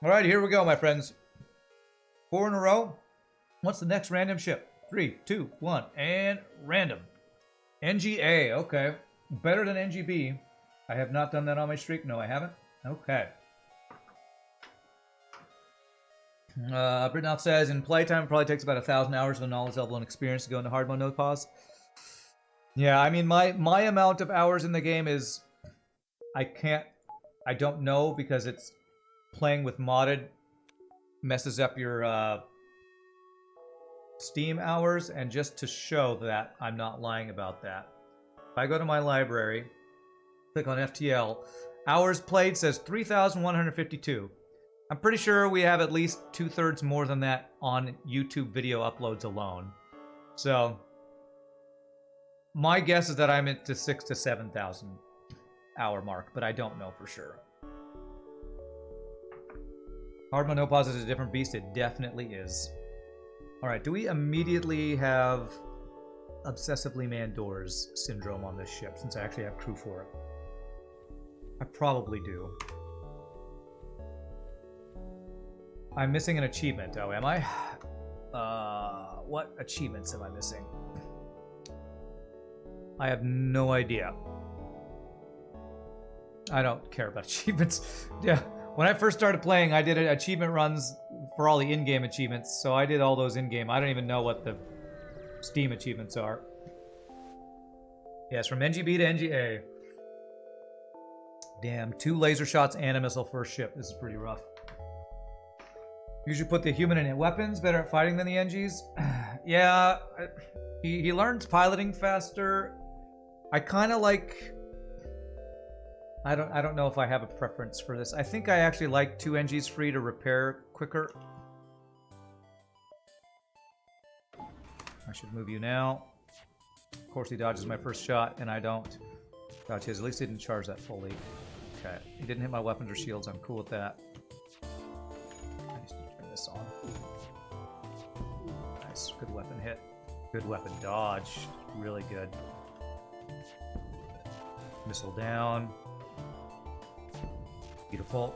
All right, here we go, my friends. 4 in a row. What's the next random ship? 3, 2, 1, and random. Engi A, okay. Better than Engi B. I have not done that on my streak. No, I haven't. Okay. Britnoff says, in playtime, it probably takes about 1,000 hours of knowledge level and experience to go into hard mode, no pause. Yeah, I mean, my amount of hours in the game is... I don't know, because it's playing with modded messes up your Steam hours, and just to show that I'm not lying about that. If I go to my library, click on FTL, hours played says 3,152. I'm pretty sure we have at least 2/3 more than that on YouTube video uploads alone. So, my guess is that I'm at the 6,000 to 7,000 hour mark, but I don't know for sure. Hard mode no pause is a different beast. It definitely is. Alright, do we immediately have Obsessively Man Doors syndrome on this ship, since I actually have crew for it? I probably do. I'm missing an achievement. Oh, am I? What achievements am I missing? I have no idea. I don't care about achievements. Yeah, when I first started playing, I did achievement runs for all the in-game achievements, so I did all those in-game. I don't even know what the Steam achievements are. Yes, from Engi B to Engi A. Damn, 2 laser shots and a missile first ship. This is pretty rough. Usually put the human in weapons, better at fighting than the Engis. Yeah, he learns piloting faster. I kind of like... I don't know if I have a preference for this. I think I actually like 2 Engis free to repair quicker. I should move you now. Of course he dodges my first shot, and I don't dodge his. At least he didn't charge that fully. Okay, he didn't hit my weapons or shields. I'm cool with that. I just need to turn this on. Nice, good weapon hit. Good weapon dodge. Really good. Missile down. Beautiful.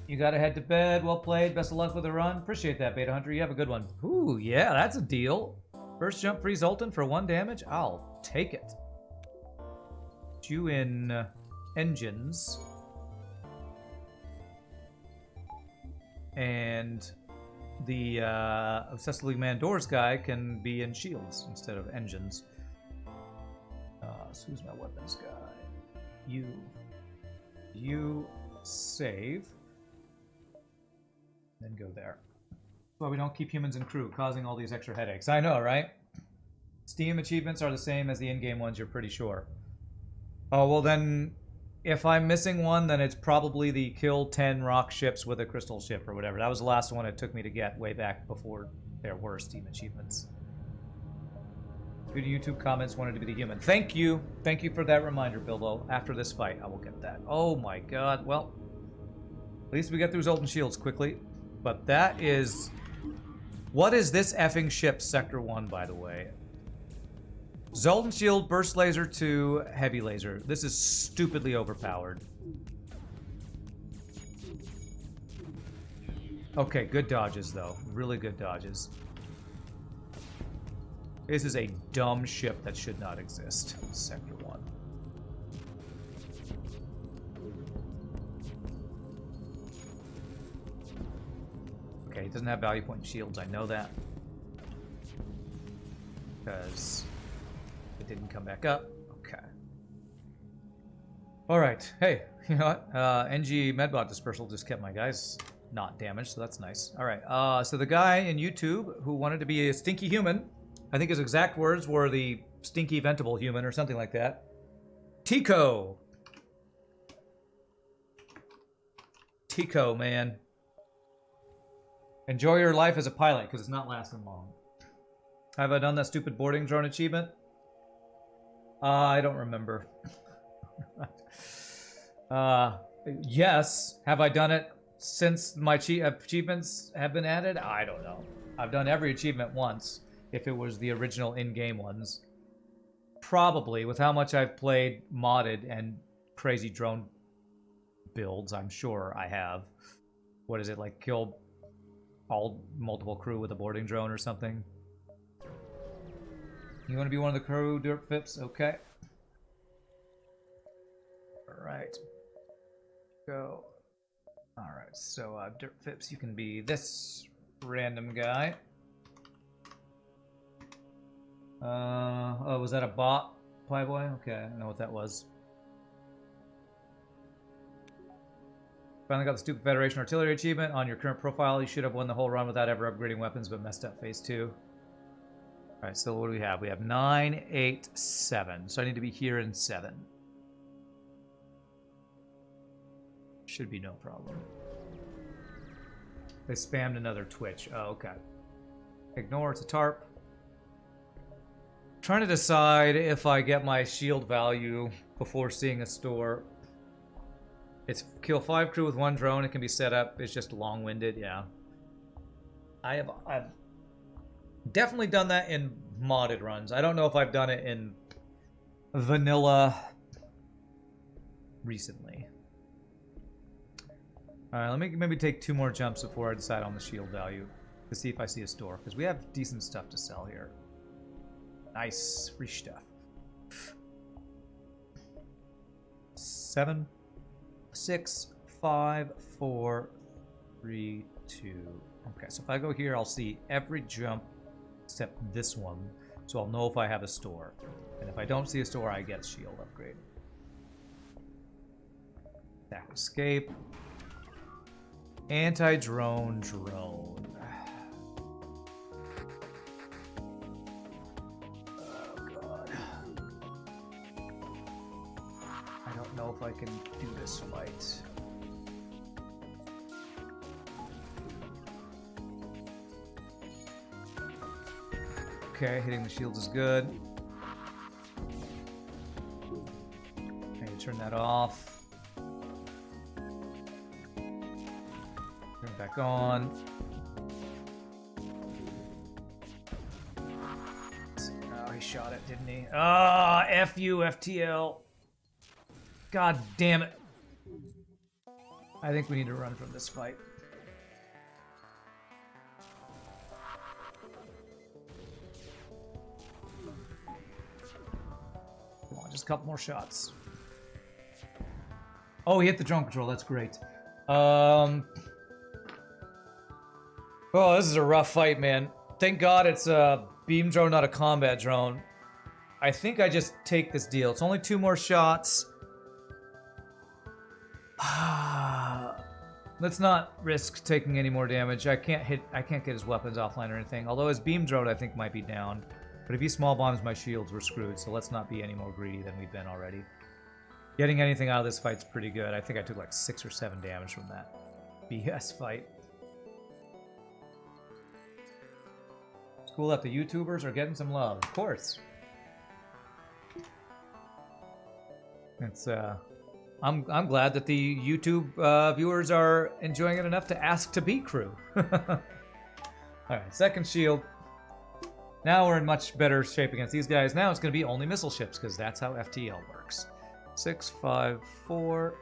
You gotta head to bed. Well played. Best of luck with the run. Appreciate that, Beta Hunter. You have a good one. Ooh, yeah, that's a deal. First jump free Zoltan for 1 damage. I'll take it. Put you in engines. And the Obsessively Man Doors guy can be in shields instead of engines. So who's my weapons guy? You save. Then go there. Well, we don't keep humans in crew, causing all these extra headaches. I know, right? Steam achievements are the same as the in-game ones, you're pretty sure. Oh, well then, if I'm missing one, then it's probably the kill 10 rock ships with a crystal ship or whatever. That was the last one it took me to get way back before there were Steam achievements. Due to YouTube comments, wanted to be the human. Thank you. Thank you for that reminder, Bilbo. After this fight, I will get that. Oh my god. Well, at least we get through Zoltan Shields quickly. But that is... What is this effing ship, Sector 1, by the way? Zoltan Shield, Burst Laser 2, Heavy Laser. This is stupidly overpowered. Okay, good dodges, though. Really good dodges. This is a dumb ship that should not exist. Sector 1. Okay, it doesn't have value point shields, I know that. Because it didn't come back up. Okay. Alright, hey, you know what? Engi Medbot Dispersal just kept my guys not damaged, so that's nice. Alright, so the guy in YouTube who wanted to be a stinky human, I think his exact words were the stinky ventable human or something like that. Tico! Tico, man. Enjoy your life as a pilot, because it's not lasting long. Have I done that stupid boarding drone achievement? I don't remember. Yes. Have I done it since my achievements have been added? I don't know. I've done every achievement once, if it was the original in-game ones. Probably, with how much I've played modded and crazy drone builds. I'm sure I have. What is it, like kill all multiple crew with a boarding drone or something? You want to be one of the crew dirt fips? Okay. Alright. Go. Alright, so dirt fips, you can be this random guy. Oh, was that a bot, Playboy? Okay, I don't know what that was. Finally got the stupid Federation Artillery achievement on your current profile. You should have won the whole run without ever upgrading weapons, but messed up phase 2. Alright, so what do we have? We have 9, 8, 7. So I need to be here in 7. Should be no problem. They spammed another Twitch. Oh, okay. Ignore, it's a tarp. Trying to decide if I get my shield value before seeing a store. It's kill 5 crew with 1 drone. It can be set up. It's just long-winded. Yeah. I've definitely done that in modded runs. I don't know if I've done it in vanilla recently. Alright, let me maybe take 2 more jumps before I decide on the shield value to see if I see a store, because we have decent stuff to sell here. Nice free stuff. 7, 6, 5, 4, 3, 2. Okay, so if I go here, I'll see every jump except this one, so I'll know if I have a store. And if I don't see a store, I get shield upgrade. Attack escape. Anti-drone drone. Oh god. I don't know if I can do this fight. Okay, hitting the shield is good. Okay, turn that off. Turn it back on. Oh, he shot it, didn't he? Ah, F you, FTL. God damn it. I think we need to run from this fight. Come on, just a couple more shots. Oh, he hit the drone control. That's great. Oh, this is a rough fight, man. Thank God it's a beam drone, not a combat drone. I think I just take this deal. It's only 2 more shots. Let's not risk taking any more damage. I can't get his weapons offline or anything. Although his beam drone, I think, might be down. But if he small bombs my shields, we're screwed. So let's not be any more greedy than we've been already. Getting anything out of this fight's pretty good. I think I took like 6 or 7 damage from that BS fight. It's cool that the YouTubers are getting some love. Of course. It's I'm glad that the YouTube viewers are enjoying it enough to ask to be crew. Alright, second shield. Now we're in much better shape against these guys. Now it's going to be only missile ships, because that's how FTL works. 6, 5, 4.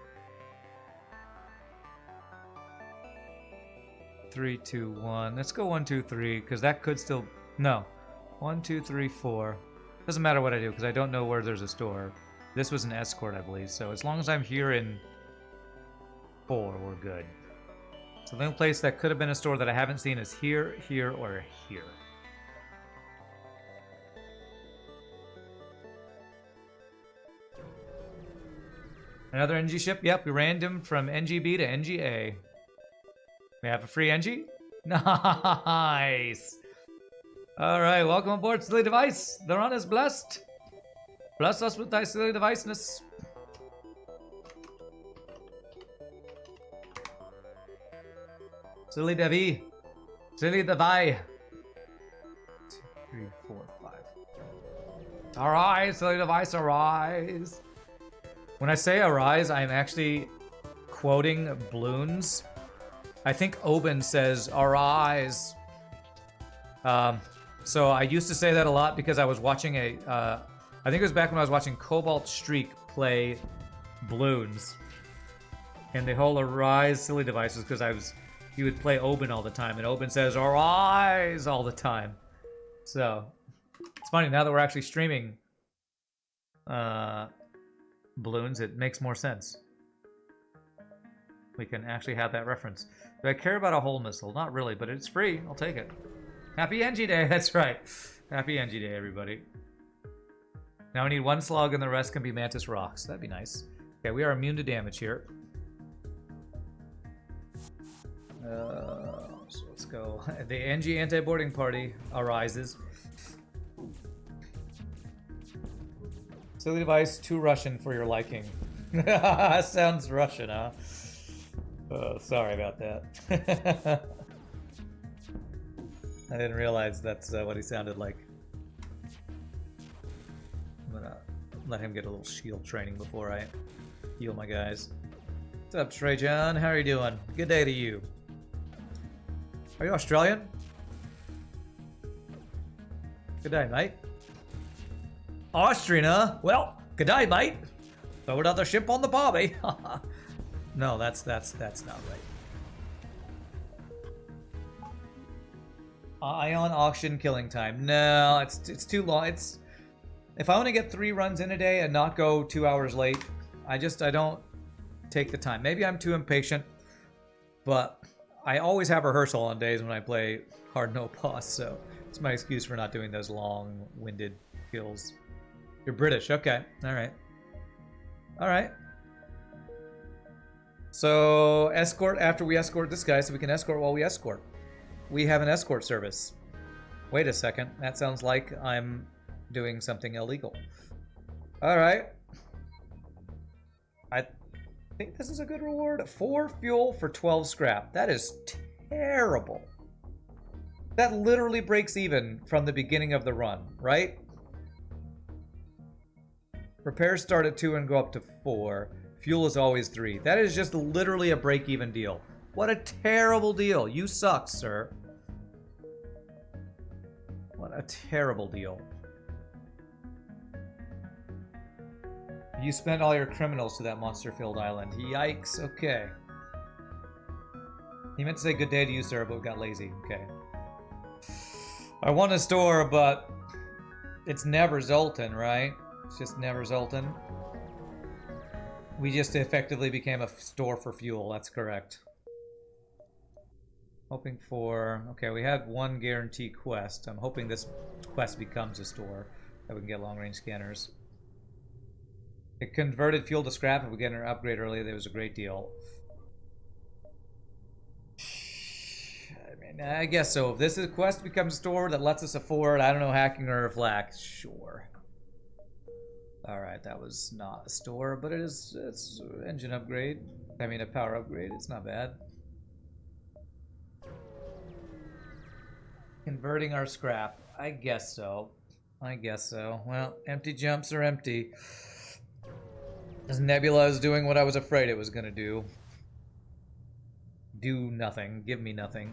3, 2, 1. Let's go 1, 2, 3, because that could still... No. 1, 2, 3, 4. Doesn't matter what I do, because I don't know where there's a store. This was an escort, I believe, so as long as I'm here in 4, we're good. So the only place that could have been a store that I haven't seen is here, here, or here. Another Engi ship? Yep, we random from Engi B to Engi A. We have a free Engi? Nice! Alright, welcome aboard, silly device. The run is blessed. Bless us with thy silly deviceness. Silly devi. Silly devi. 2, 3, 4, 5. Arise, silly device, arise. When I say arise, I'm actually quoting Bloons. I think Oben says arise. So I used to say that a lot because I was watching I think it was back when I was watching Cobalt Streak play Bloons. And the whole Arise silly device was because he would play Oben all the time, and Oben says Arise all the time. So it's funny now that we're actually streaming balloons, it makes more sense. We can actually have that reference. Do I care about a whole missile? Not really, but it's free. I'll take it. Happy Engi Day. That's right. Happy Engi Day, everybody. Now we need one slug and the rest can be Mantis Rocks. That'd be nice. Okay, we are immune to damage here. So let's go. The Engi anti-boarding party arises. Silly device, too Russian for your liking. Sounds Russian, huh? Oh, sorry about that. I didn't realize that's what he sounded like. I'm gonna let him get a little shield training before I heal my guys. What's up, Trey John? How are you doing? Good day to you. Are you Australian? Good day, mate. Austrian, huh? Well, good day, mate. Throw another ship on the barbie. No, that's not right. Ion auction killing time. No, it's too long. It's if I want to get 3 runs in a day and not go 2 hours late, I don't take the time. Maybe I'm too impatient, but I always have rehearsal on days when I play hard no pause, so it's my excuse for not doing those long-winded kills. You're British, okay. Alright. So, escort after we escort this guy, so we can escort while we escort. We have an escort service. Wait a second, that sounds like I'm doing something illegal. Alright. I think this is a good reward. 4 fuel for 12 scrap. That is terrible. That literally breaks even from the beginning of the run, right? Repairs start at 2 and go up to 4. Fuel is always 3. That is just literally a break-even deal. What a terrible deal. You suck, sir. What a terrible deal. You spent all your criminals to that monster-filled island. Yikes. Okay. He meant to say good day to you, sir, but got lazy. Okay. I want a store, but it's never Zoltan, right? It's just never Zoltan. We just effectively became a store for fuel. That's correct. Hoping for... Okay, we had 1 guarantee quest. I'm hoping this quest becomes a store that we can get long-range scanners. It converted fuel to scrap. If we get an upgrade earlier, there was a great deal. I mean, I guess so. If this quest becomes a store that lets us afford, I don't know, hacking or flak, sure. Alright, that was not a store, but it's an engine upgrade. I mean, a power upgrade. It's not bad. Converting our scrap. I guess so. I guess so. Well, empty jumps are empty. This Nebula is doing what I was afraid it was going to do. Do nothing. Give me nothing.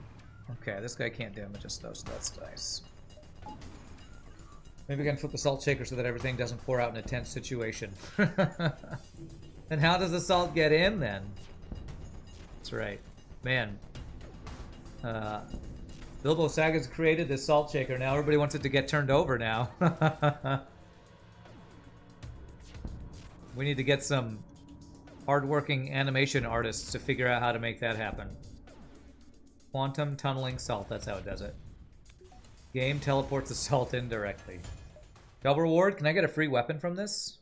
Okay, this guy can't damage us though, so that's nice. Maybe we can flip the salt shaker so that everything doesn't pour out in a tense situation. And how does the salt get in then? That's right. Man. Bilbo Saggins created this salt shaker. Now everybody wants it to get turned over now. We need to get some hardworking animation artists to figure out how to make that happen. Quantum tunneling salt. That's how it does it. Game teleports the salt indirectly. Double reward? Can I get a free weapon from this?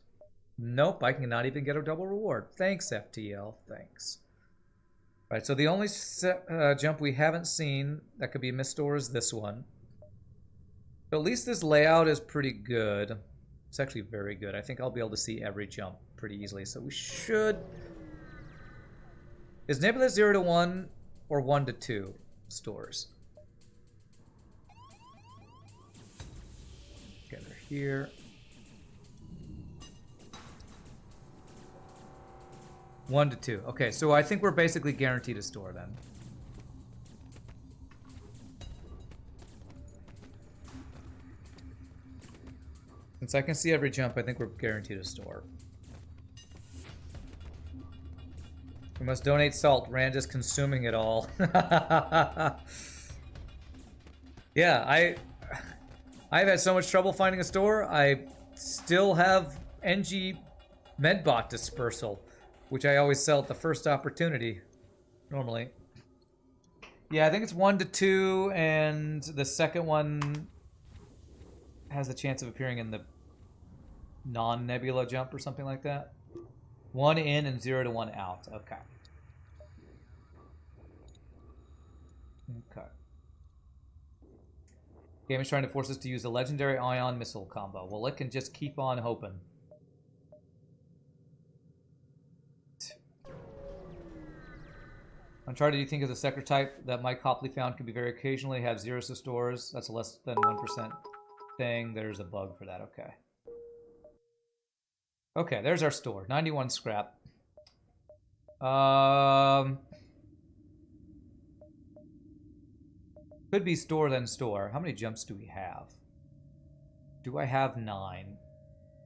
Nope, I cannot even get a double reward. Thanks, FTL. Thanks. Right, so the only jump we haven't seen that could be missed store is this one. So at least this layout is pretty good. It's actually very good. I think I'll be able to see every jump pretty easily. So we should... Is Nebula 0 to 1 or 1 to 2 stores? Get her here. 1 to 2. Okay, so I think we're basically guaranteed a store then. Since I can see every jump, I think we're guaranteed a store. We must donate salt. Rand is consuming it all. Yeah, I've had so much trouble finding a store. I still have Engi Medbot dispersal, which I always sell at the first opportunity, normally. Yeah, I think it's 1 to 2, and the second one has the chance of appearing in the non-nebula jump or something like that. 1 in and 0 to 1 out. Okay. Okay. Game is trying to force us to use the legendary ion missile combo. Well, it can just keep on hoping. Uncharted, do you think is a sector type that Mike Copley found could be very occasionally have zeros to stores? That's a less than 1% thing. There's a bug for that. Okay. Okay, there's our store. 91 scrap. Could be store then store. How many jumps do we have? Do I have 9?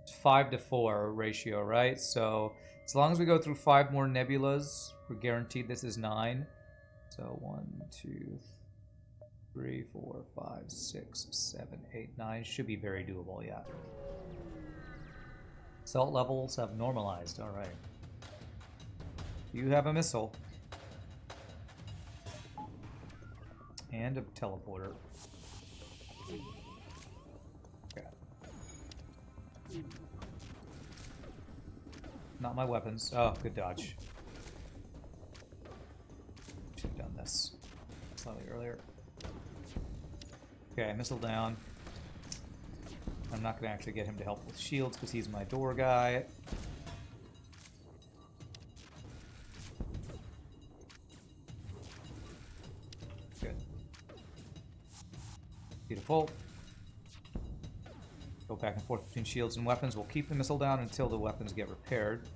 It's 5 to 4 ratio, right? So as long as we go through 5 more nebulas, we're guaranteed this is 9. So 1, 2, 3, 4, 5, 6, 7, 8, 9. Should be very doable, yeah. Salt levels have normalized. All right. You have a missile. And a teleporter. Okay. Not my weapons. Oh, good dodge. Should have done this slightly earlier. Okay, missile down. I'm not going to actually get him to help with shields because he's my door guy. Good. Beautiful. Go back and forth between shields and weapons. We'll keep the missile down until the weapons get repaired.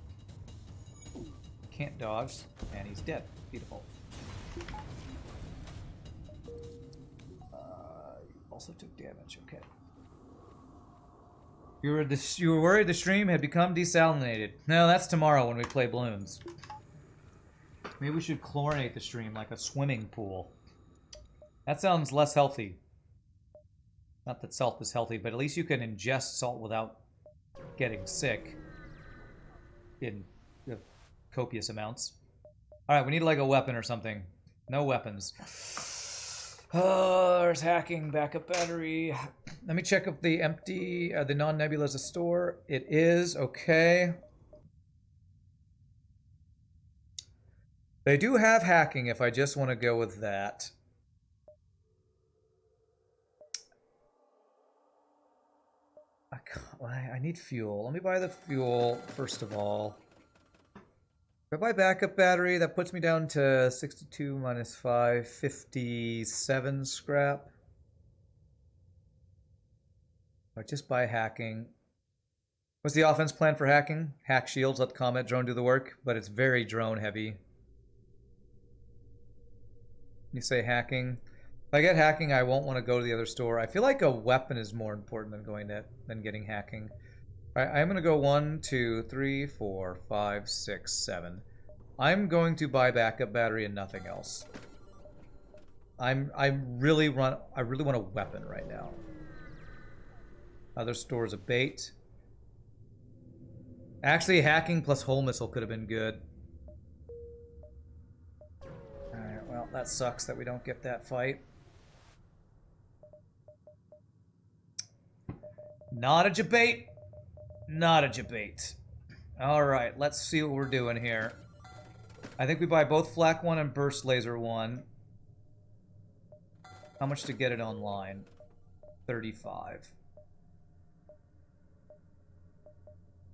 Can't dodge, and he's dead. Beautiful. Also took damage. Okay. You were worried the stream had become desalinated. No, that's tomorrow when we play balloons. Maybe we should chlorinate the stream like a swimming pool. That sounds less healthy. Not that salt is healthy, but at least you can ingest salt without getting sick in copious amounts. Alright, we need like a weapon or something. No weapons. Oh, there's hacking, backup battery. Let me check if the empty, the non-nebula is a store. It is, okay. They do have hacking if I just want to go with that. I need fuel. Let me buy the fuel, first of all. If I buy backup battery, that puts me down to 62 minus 5, 57 scrap. If I just buy hacking. What's the offense plan for hacking? Hack shields, let the combat drone do the work, but it's very drone heavy. You say hacking. If I get hacking, I won't want to go to the other store. I feel like a weapon is more important than getting hacking. Alright, I'm gonna go 1, 2, 3, 4, 5, 6, 7. I'm going to buy backup battery and nothing else. I really want a weapon right now. Other stores a bait. Actually, hacking plus hull missile could have been good. Alright, well, that sucks that we don't get that fight. Not a debate. Not a debate. Alright, let's see what we're doing here. I think we buy both Flak 1 and Burst Laser 1. How much to get it online? 35.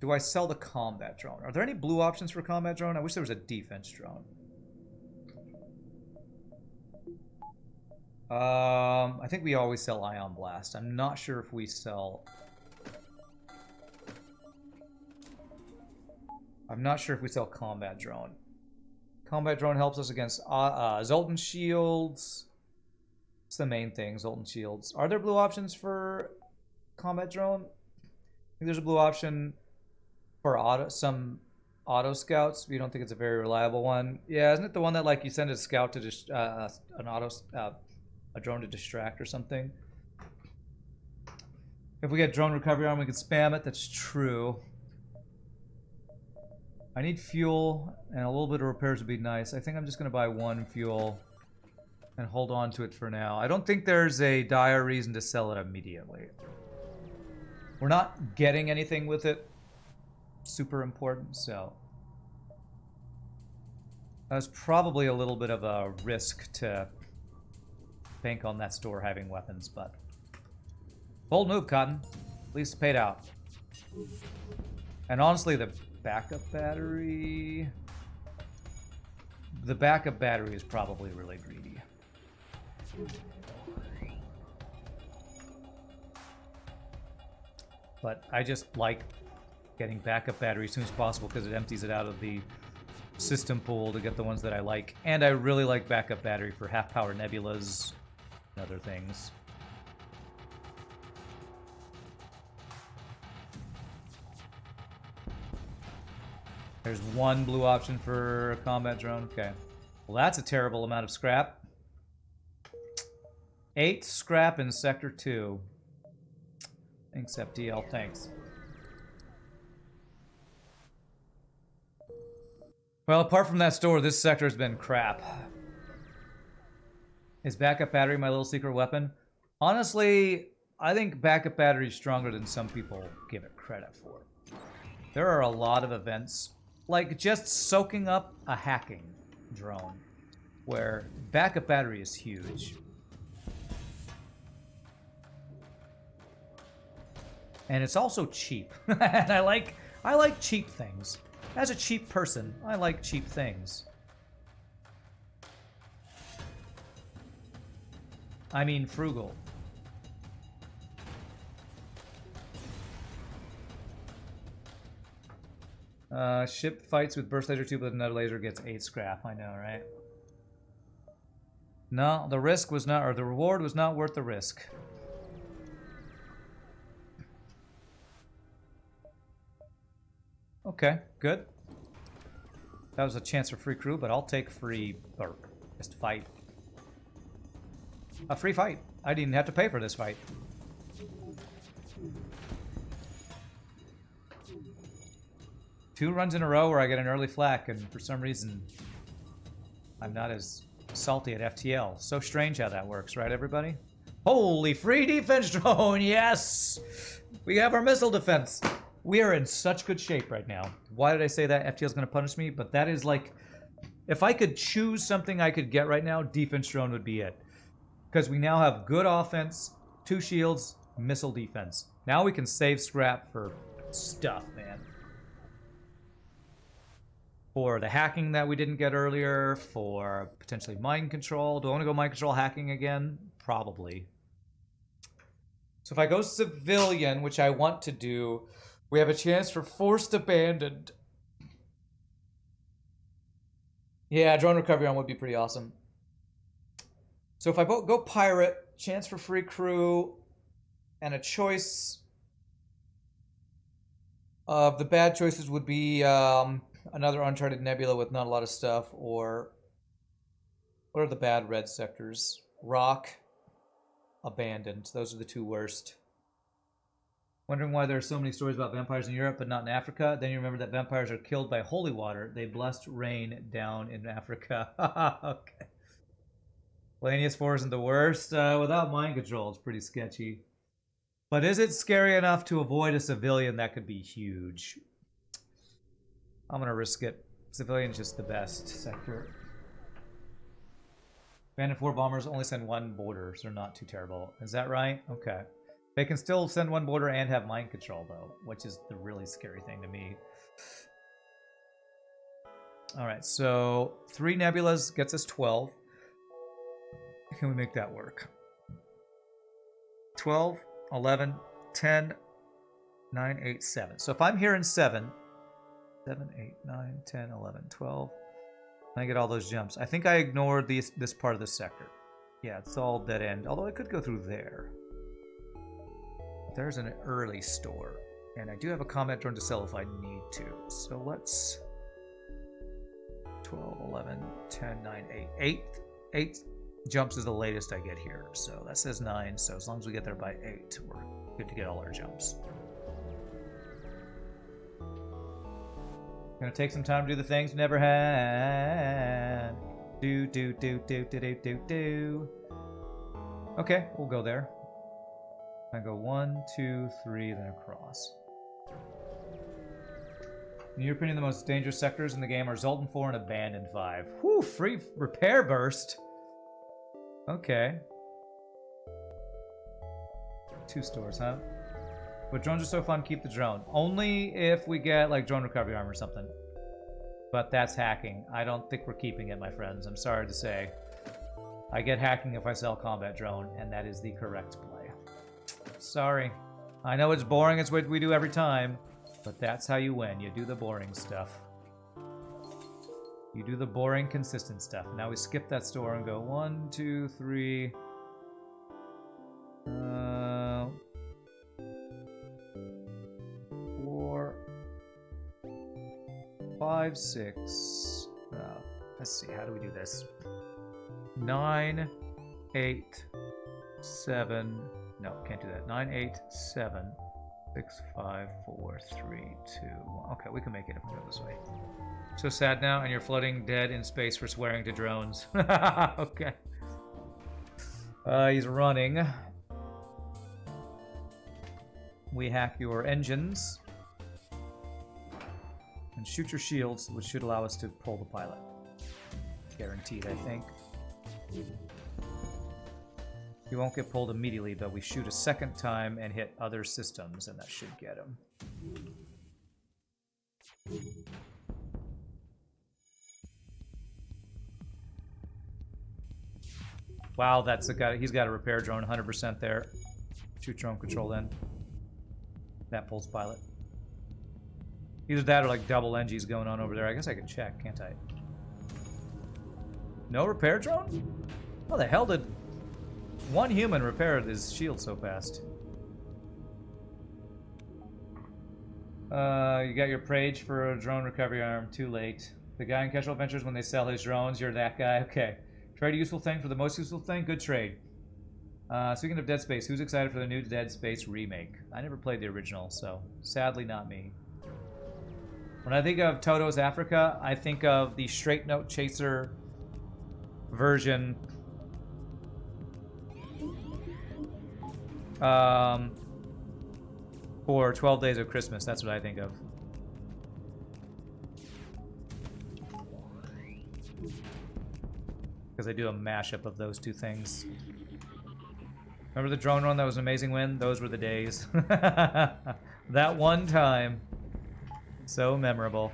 Do I sell the combat drone? Are there any blue options for combat drone? I wish there was a defense drone. I think we always sell Ion Blast. I'm not sure if we sell... I'm not sure if we sell combat drone. Combat drone helps us against Zoltan shields. It's the main thing, Zoltan shields. Are there blue options for combat drone? I think there's a blue option for some auto scouts. You don't think it's a very reliable one? Yeah, isn't it the one that like you send a scout to just an auto a drone to distract or something? If we get drone recovery arm, we can spam it. That's true. I need fuel, and a little bit of repairs would be nice. I think I'm just going to buy 1 fuel and hold on to it for now. I don't think there's a dire reason to sell it immediately. We're not getting anything with it super important, so that was probably a little bit of a risk to bank on that store having weapons, but bold move, Cotton. At least it paid out. And honestly, the backup battery is probably really greedy. But I just like getting backup battery as soon as possible because it empties it out of the system pool to get the ones that I like. And I really like backup battery for half-power nebulas and other things. There's 1 blue option for a combat drone. Okay. Well, that's a terrible amount of scrap. 8 scrap in Sector 2. Thanks, FTL. Thanks. Well, apart from that store, this sector has been crap. Is backup battery my little secret weapon? Honestly, I think backup battery is stronger than some people give it credit for. There are a lot of events, like just soaking up a hacking drone, where backup battery is huge. And it's also cheap. And I like cheap things. As a cheap person, I like cheap things. I mean frugal. Ship fights with burst laser 2, but another laser gets 8 scrap. I know, right? No, the risk was not, or the reward was not worth the risk. Okay, good. That was a chance for free crew, but I'll take free, or just fight. A free fight. I didn't have to pay for this fight. Two runs in a row where I get an early flak, and for some reason, I'm not as salty at FTL. So strange how that works, right, everybody? Holy free defense drone, yes! We have our missile defense. We are in such good shape right now. Why did I say that? FTL's going to punish me, but that is like, if I could choose something I could get right now, defense drone would be it. Because we now have good offense, 2 shields, missile defense. Now we can save scrap for stuff, man. For the hacking that we didn't get earlier, for potentially mind control. Do I want to go mind control hacking again? Probably. So if I go civilian, which I want to do, we have a chance for forced abandoned. Yeah, drone recovery on would be pretty awesome. So if I go pirate, chance for free crew, and a choice of the bad choices would be another Uncharted Nebula with not a lot of stuff, or what are the bad red sectors? Rock, abandoned. Those are the 2 worst. Wondering why there are so many stories about vampires in Europe but not in Africa. Then you remember that vampires are killed by holy water. They blessed rain down in Africa. Okay. Lanius 4 isn't the worst. Without mind control, it's pretty sketchy. But is it scary enough to avoid a civilian? That could be huge. I'm going to risk it. Civilian's just the best sector. Bandit 4 bombers only send 1 border, so they're not too terrible. Is that right? Okay. They can still send 1 border and have mind control, though, which is the really scary thing to me. Alright, so 3 nebulas gets us 12. Can we make that work? 12, 11, 10, 9, 8, 7. So if I'm here in 7, 7, 8, 9, 10, 11, 12, I get all those jumps. I think I ignored this part of the sector. Yeah, it's all dead end, although I could go through there. There's an early store, and I do have a combat drone to sell if I need to. So let's 12, 11, 10, 9, 8. 8 jumps is the latest I get here. So that says 9. So as long as we get there by 8, we're good to get all our jumps. Gonna take some time to do the things we never had. Do. Okay, we'll go there. I go 1, 2, 3, then across. In your opinion, the most dangerous sectors in the game are Zoltan 4 and Abandoned 5. Whew, free repair burst. Okay. 2 stores, huh? But drones are so fun, keep the drone. Only if we get, like, drone recovery arm or something. But that's hacking. I don't think we're keeping it, my friends. I'm sorry to say. I get hacking if I sell combat drone, and that is the correct play. Sorry. I know it's boring, it's what we do every time. But that's how you win. You do the boring stuff. You do the boring, consistent stuff. Now we skip that store and go 1, 2, 3. 4, 5, 6. Let's see. How do we do this? 9, 8, 7. No, can't do that. 9, 8, 7. 6, 5, 4, 3, 2, 1. Okay, we can make it if we go this way. So sad now, and you're floating dead in space for swearing to drones. Okay. He's running. We hack your engines. And shoot your shields, which should allow us to pull the pilot. Guaranteed, I think. He won't get pulled immediately, but we shoot a second time and hit other systems, and that should get him. Wow, that's the guy. He's got a repair drone, 100% there. Shoot drone control then. That pulls pilot. Either that or like double Engi's going on over there. I guess I could check, can't I? No repair drone? How the hell did one human repair his shield so fast? You got your Prage for a drone recovery arm. Too late. The guy in Casual Adventures, when they sell his drones, you're that guy. Okay. Trade a useful thing for the most useful thing. Good trade. Speaking of Dead Space, who's excited for the new Dead Space remake? I never played the original, so sadly not me. When I think of Toto's Africa, I think of the Straight Note Chaser version. For 12 Days of Christmas, that's what I think of. Because I do a mashup of those two things. Remember the drone run? That was an amazing win? Those were the days. That one time. So memorable.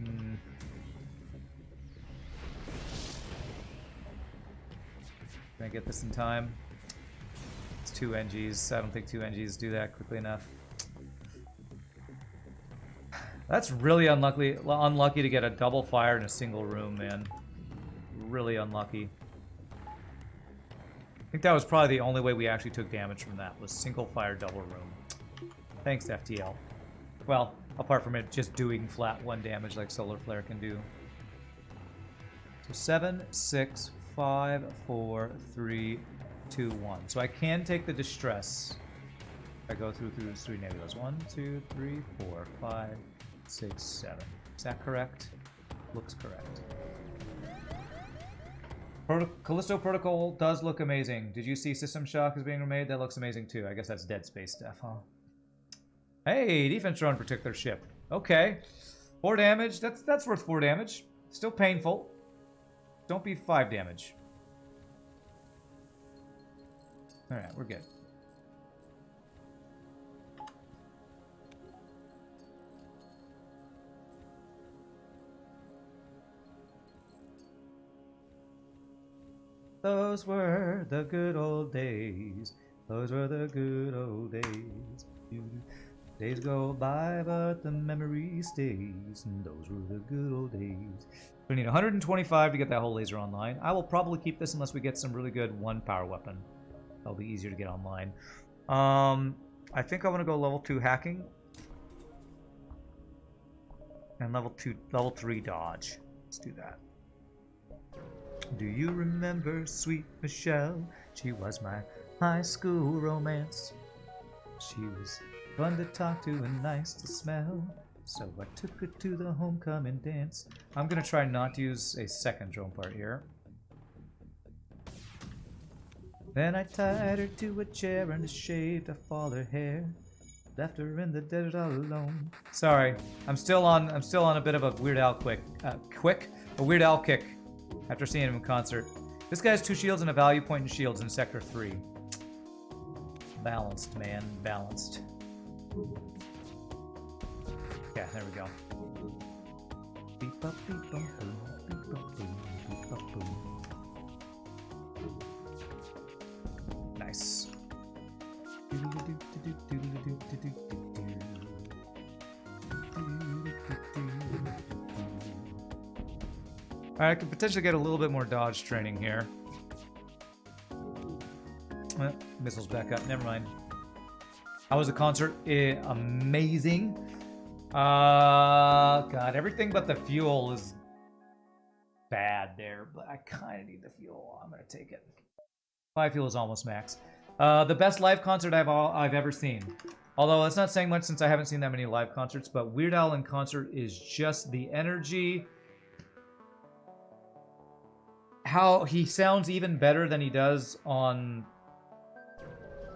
Can I get this in time? It's 2 NGs. I don't think 2 NGs do that quickly enough. That's really unlucky to get a double fire in a single room, man. Really unlucky. I think that was probably the only way we actually took damage from that, was single fire double room. Thanks, FTL. Well, apart from it just doing flat 1 damage like Solar Flare can do. So 7, 6, 5, 4, 3, 2, 1. So I can take the distress. I go through 3 nebulas. 1, 2, 3, 4, 5, 6, 7. Is that correct? Looks correct. Callisto Protocol does look amazing. Did you see System Shock is being remade? That looks amazing too. I guess that's Dead Space stuff, huh? Hey, defense drone protect their ship. Okay. 4 damage. That's worth 4 damage. Still painful. Don't be 5 damage. Alright, we're good. Those were the good old days. Those were the good old days. Days go by, but the memory stays. And those were the good old days. We need 125 to get that whole laser online. I will probably keep this unless we get some really good 1 power weapon. That'll be easier to get online. I think I want to go level 2 hacking. And level 3 dodge. Let's do that. Do you remember sweet Michelle? She was my high school romance. She was fun to talk to and nice to smell. So I took her to the homecoming dance. I'm gonna try not to use a second drone part here. Then I tied her to a chair and shaved off all her hair. Left her in the desert all alone. Sorry, I'm still on a bit of a Weird Al a Weird Al kick after seeing him in concert. This guy has 2 shields and a value point in shields in Sector 3. Balanced, man, balanced. Yeah, there we go. Beep up, beep bum boom, beep up boom, beep up boom. Nice. Alright, I could potentially get a little bit more dodge training here. Missiles back up, never mind. How was the concert? Amazing. God, everything but the fuel is bad there, but I kind of need the fuel. I'm gonna take it. 5 fuel is almost max. The best live concert I've ever seen. Although that's not saying much since I haven't seen that many live concerts, but Weird Al in concert is just the energy. How he sounds even better than he does on,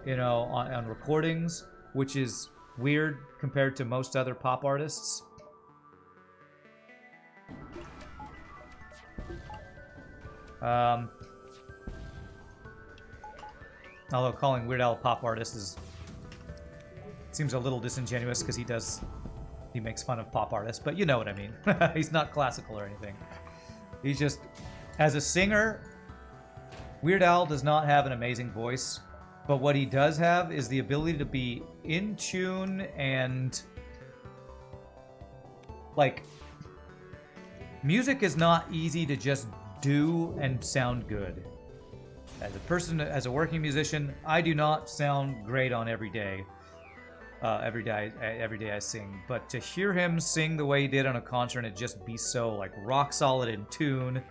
you know, on recordings, which is weird compared to most other pop artists. Although calling Weird Al a pop artist seems a little disingenuous because he makes fun of pop artists, but you know what I mean. He's not classical or anything. He's just, as a singer, Weird Al does not have an amazing voice, but what he does have is the ability to be in tune and, like, music is not easy to just do and sound good. As a person, as a working musician, I do not sound great on every day. Every day I sing. But to hear him sing the way he did on a concert and it just be so like rock solid in tune,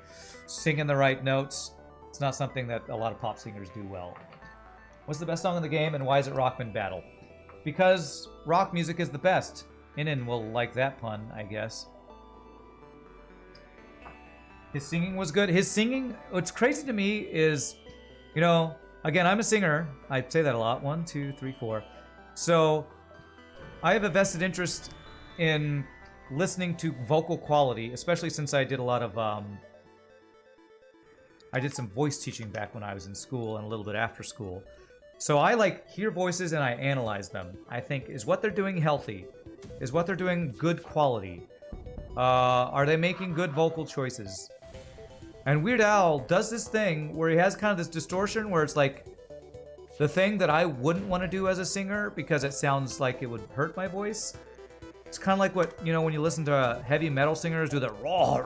singing the right notes, it's not something that a lot of pop singers do well. What's the best song in the game and why is it Rockman Battle? Because rock music is the best. Inan will like that pun, I guess. His singing was good. His singing, what's crazy to me is, you know, again, I'm a singer. I say that a lot. 1, 2, 3, 4. So I have a vested interest in listening to vocal quality, especially since I did a lot of, I did some voice teaching back when I was in school and a little bit after school. So I like hear voices and I analyze them. I think, is what they're doing healthy? Is what they're doing good quality? Are they making good vocal choices? And Weird Al does this thing where he has kind of this distortion where it's like the thing that I wouldn't want to do as a singer because it sounds like it would hurt my voice. It's kind of like what, you know, when you listen to heavy metal singers do the raw,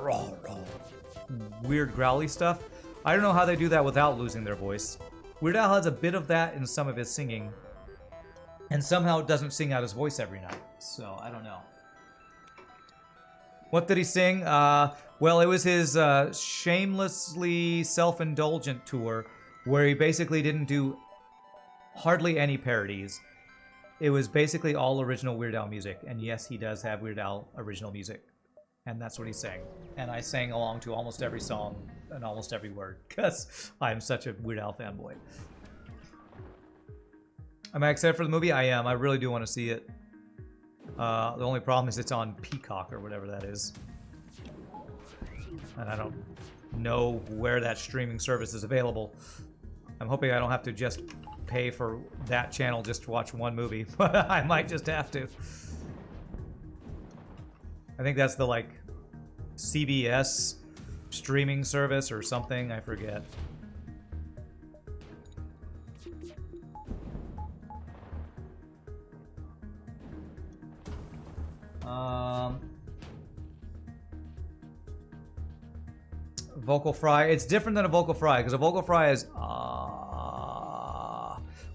weird growly stuff. I don't know how they do that without losing their voice. Weird Al has a bit of that in some of his singing. And somehow doesn't sing out his voice every night. So, I don't know. What did he sing? Well, it was his shamelessly self-indulgent tour where he basically didn't do hardly any parodies. It was basically all original Weird Al music. And yes, he does have Weird Al original music. And that's what he sang. And I sang along to almost every song and almost every word because I'm such a Weird Al fanboy. Am I excited for the movie? I am. I really do want to see it. The only problem is it's on Peacock or whatever that is. And I don't know where that streaming service is available. I'm hoping I don't have to just pay for that channel just to watch one movie, but I might just have to. I think that's the, like, CBS streaming service or something. I forget. Vocal fry. It's different than a vocal fry because a vocal fry is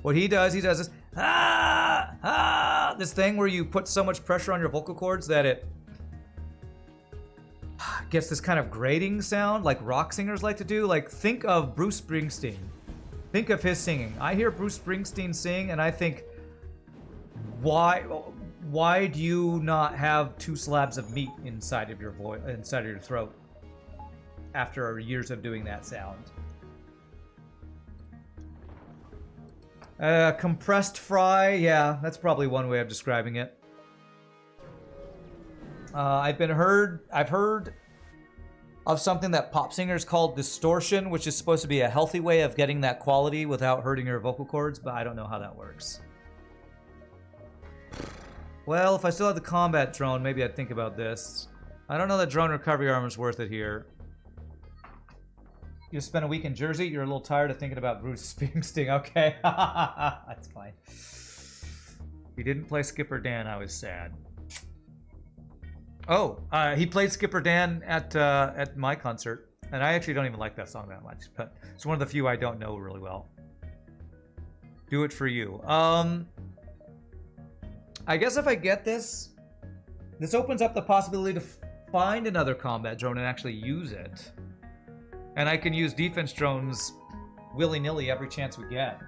what he does this this thing where you put so much pressure on your vocal cords that gets this kind of grating sound like rock singers like to do. Like, think of Bruce Springsteen. Think of his singing. I hear Bruce Springsteen sing, and I think, why do you not have 2 slabs of meat inside of your throat after years of doing that sound? Compressed fry, yeah, that's probably one way of describing it. I've heard of something that pop singers call distortion, which is supposed to be a healthy way of getting that quality without hurting your vocal cords, but I don't know how that works. Well, if I still had the combat drone, maybe I'd think about this. I don't know that drone recovery arm is worth it here. You spent a week in Jersey, you're a little tired of thinking about Bruce Springsteen. Okay, that's fine. He didn't play Skipper Dan, I was sad. Oh, he played Skipper Dan at my concert, and I actually don't even like that song that much, but it's one of the few I don't know really well. Do it for you. I guess if I get this opens up the possibility to find another combat drone and actually use it. And I can use defense drones willy-nilly every chance we get.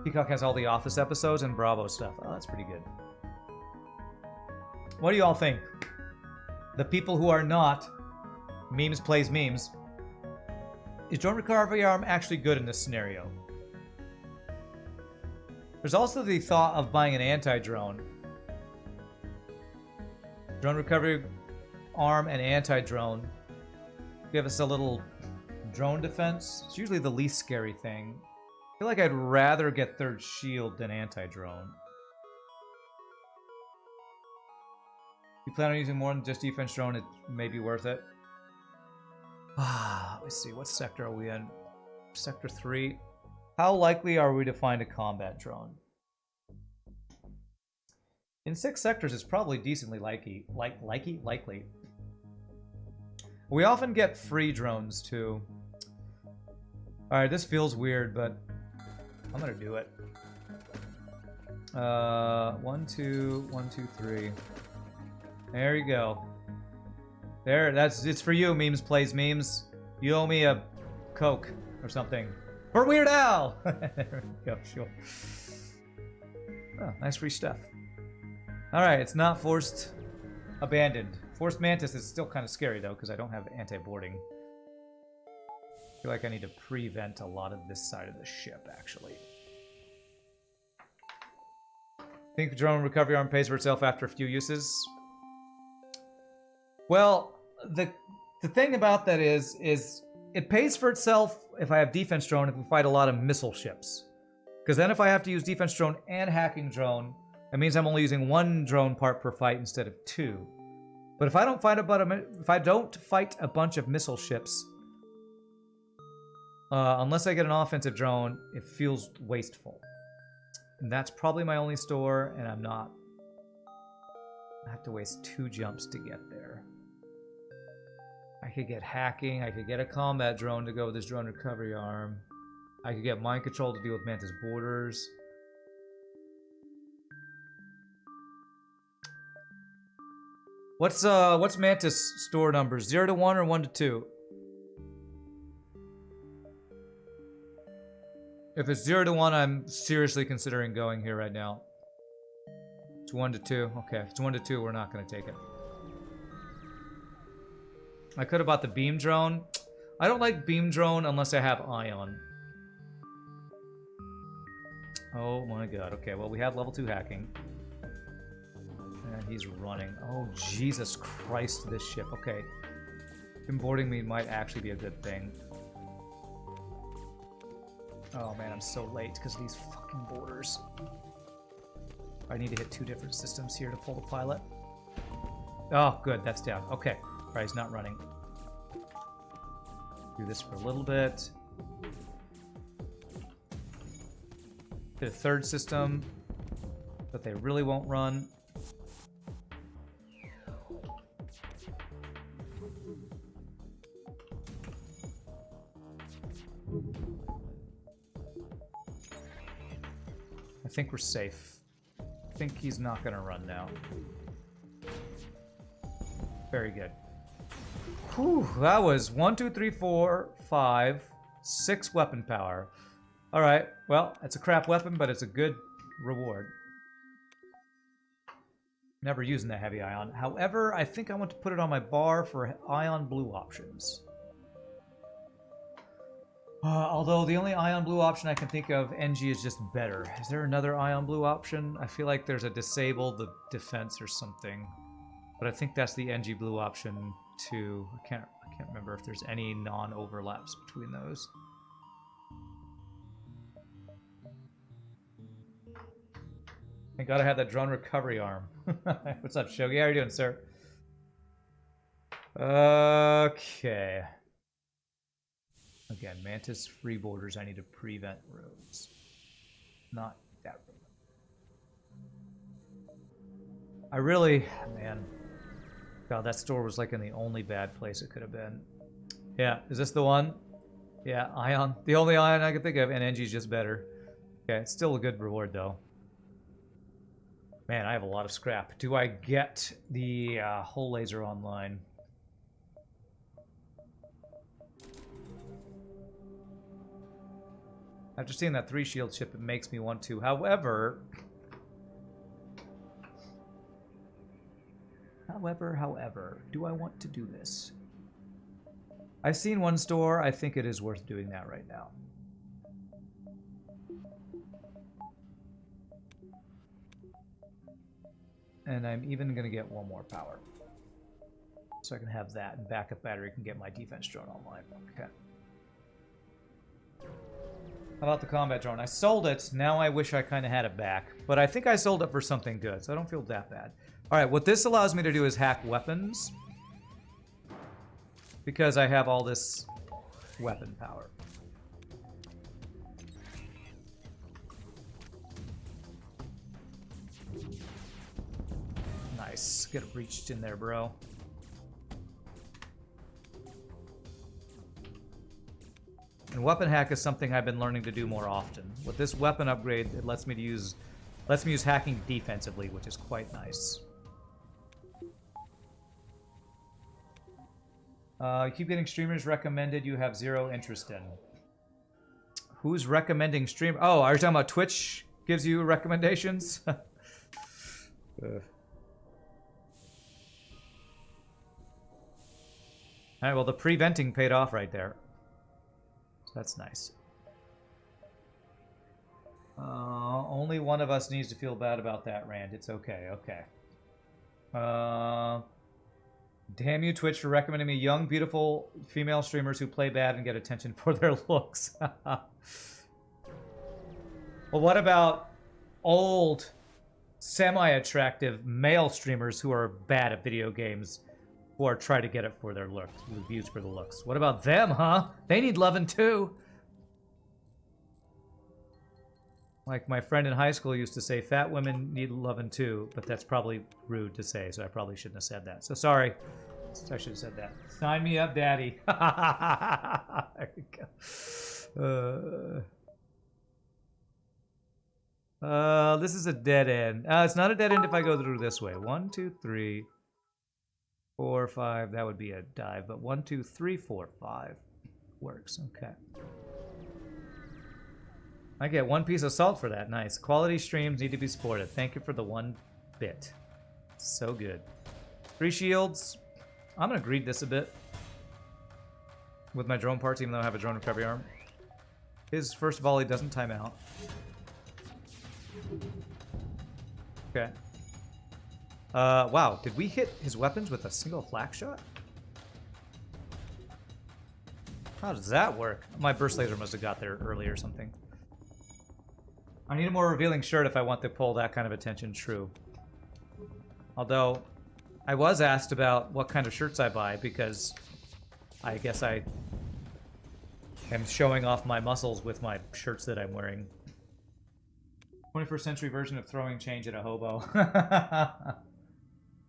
Peacock has all the Office episodes and Bravo stuff. Oh, that's pretty good. What do you all think? The people who are not memes plays memes. Is drone recovery arm actually good in this scenario? There's also the thought of buying an anti-drone. Drone recovery arm and anti-drone give us a little drone defense. It's usually the least scary thing. I feel like I'd rather get third shield than anti-drone. You plan on using more than just defense drone, it may be worth it. Let me see, what sector are we in? Sector 3. How likely are we to find a combat drone? In 6 sectors, it's probably decently likely. We often get free drones, too. Alright, this feels weird, but I'm gonna do it. 1, 2, 1, 2, 3. There you go. There, it's for you, memes plays memes. You owe me a Coke or something. For Weird Al! There we go, sure. Oh, nice free stuff. Alright, it's not forced abandoned. Forced Mantis is still kind of scary, though, because I don't have anti-boarding. I feel like I need to prevent a lot of this side of the ship, actually. Think drone recovery arm pays for itself after a few uses? Well, the thing about that is it pays for itself if I have defense drone if we fight a lot of missile ships. Because then if I have to use defense drone and hacking drone, that means I'm only using 1 drone part per fight instead of 2. But if I don't fight a bunch of missile ships, unless I get an offensive drone, it feels wasteful. And that's probably my only store, and I'm not. I have to waste 2 jumps to get there. I could get hacking, I could get a combat drone to go with this drone recovery arm. I could get mind control to deal with Mantis borders. What's Mantis store numbers? 0 to 1 or 1 to 2? If it's 0 to 1, I'm seriously considering going here right now. It's 1 to 2. Okay, if it's 1 to 2, we're not going to take it. I could have bought the beam drone. I don't like beam drone unless I have ion. Oh my god. Okay, well, we have level 2 hacking. And he's running. Oh, Jesus Christ, this ship. Okay. Him boarding me might actually be a good thing. Oh man, I'm so late because of these fucking boarders. I need to hit 2 different systems here to pull the pilot. Oh, good, that's down. Okay. Alright, he's not running. Do this for a little bit. Hit a 3rd system, but they really won't run. I think we're safe. I think he's not gonna run now. Very good. Whew, that was 1, 2, 3, 4, 5, 6 weapon power. Alright, well, it's a crap weapon, but it's a good reward. Never using the heavy ion. However, I think I want to put it on my bar for ion blue options. Although the only ion blue option I can think of, Engi, is just better. Is there another ion blue option? I feel like there's a disable the defense or something. But I think that's the Engi blue option too. I can't remember if there's any non-overlaps between those. I gotta have that drone recovery arm. What's up, Shogi? How are you doing, sir? Okay. Again, Mantis free borders. I need to prevent roads. Not that road. I really, man. God, that store was like in the only bad place it could have been. Yeah, is this the one? Yeah, ion. The only ion I can think of, and Engi's just better. Okay, it's still a good reward though. Man, I have a lot of scrap. Do I get the hull laser online? After seeing that 3 shield ship, it makes me want to. However, do I want to do this? I've seen one store. I think it is worth doing that right now. And I'm even going to get 1 more power. So I can have that, and backup battery can get my defense drone online. Okay. How about the combat drone? I sold it. Now I wish I kind of had it back. But I think I sold it for something good, so I don't feel that bad. Alright, what this allows me to do is hack weapons. Because I have all this weapon power. Nice. Get reached in there, bro. And weapon hack is something I've been learning to do more often. With this weapon upgrade, it lets me use hacking defensively, which is quite nice. You keep getting streamers recommended you have 0 interest in. Who's recommending stream? Oh, are you talking about Twitch gives you recommendations? Alright, well, the preventing paid off right there. So that's nice. Only one of us needs to feel bad about that, Rand. It's okay, okay. Damn you, Twitch, for recommending me young, beautiful female streamers who play bad and get attention for their looks. Well, what about old, semi-attractive male streamers who are bad at video games, who are trying to get it for their looks, views for the looks? What about them, huh? They need loving too. Like my friend in high school used to say, fat women need loving too, but that's probably rude to say, so I probably shouldn't have said that. So sorry. I should have said that. Sign me up, daddy. There you go. This is a dead end. It's not a dead end if I go through this way. 1, 2, 3, 4, 5. That would be a dive, but 1, 2, 3, 4, 5 works. Okay. I get 1 piece of salt for that. Nice. Quality streams need to be supported. Thank you for the 1 bit. So good. 3 shields. I'm going to greed this a bit with my drone parts, even though I have a drone recovery arm. His first volley doesn't time out. Okay. Wow. Did we hit his weapons with a single flak shot? How does that work? My burst laser must have got there early or something. I need a more revealing shirt if I want to pull that kind of attention, true. Although, I was asked about what kind of shirts I buy because I guess I am showing off my muscles with my shirts that I'm wearing. 21st century version of throwing change at a hobo.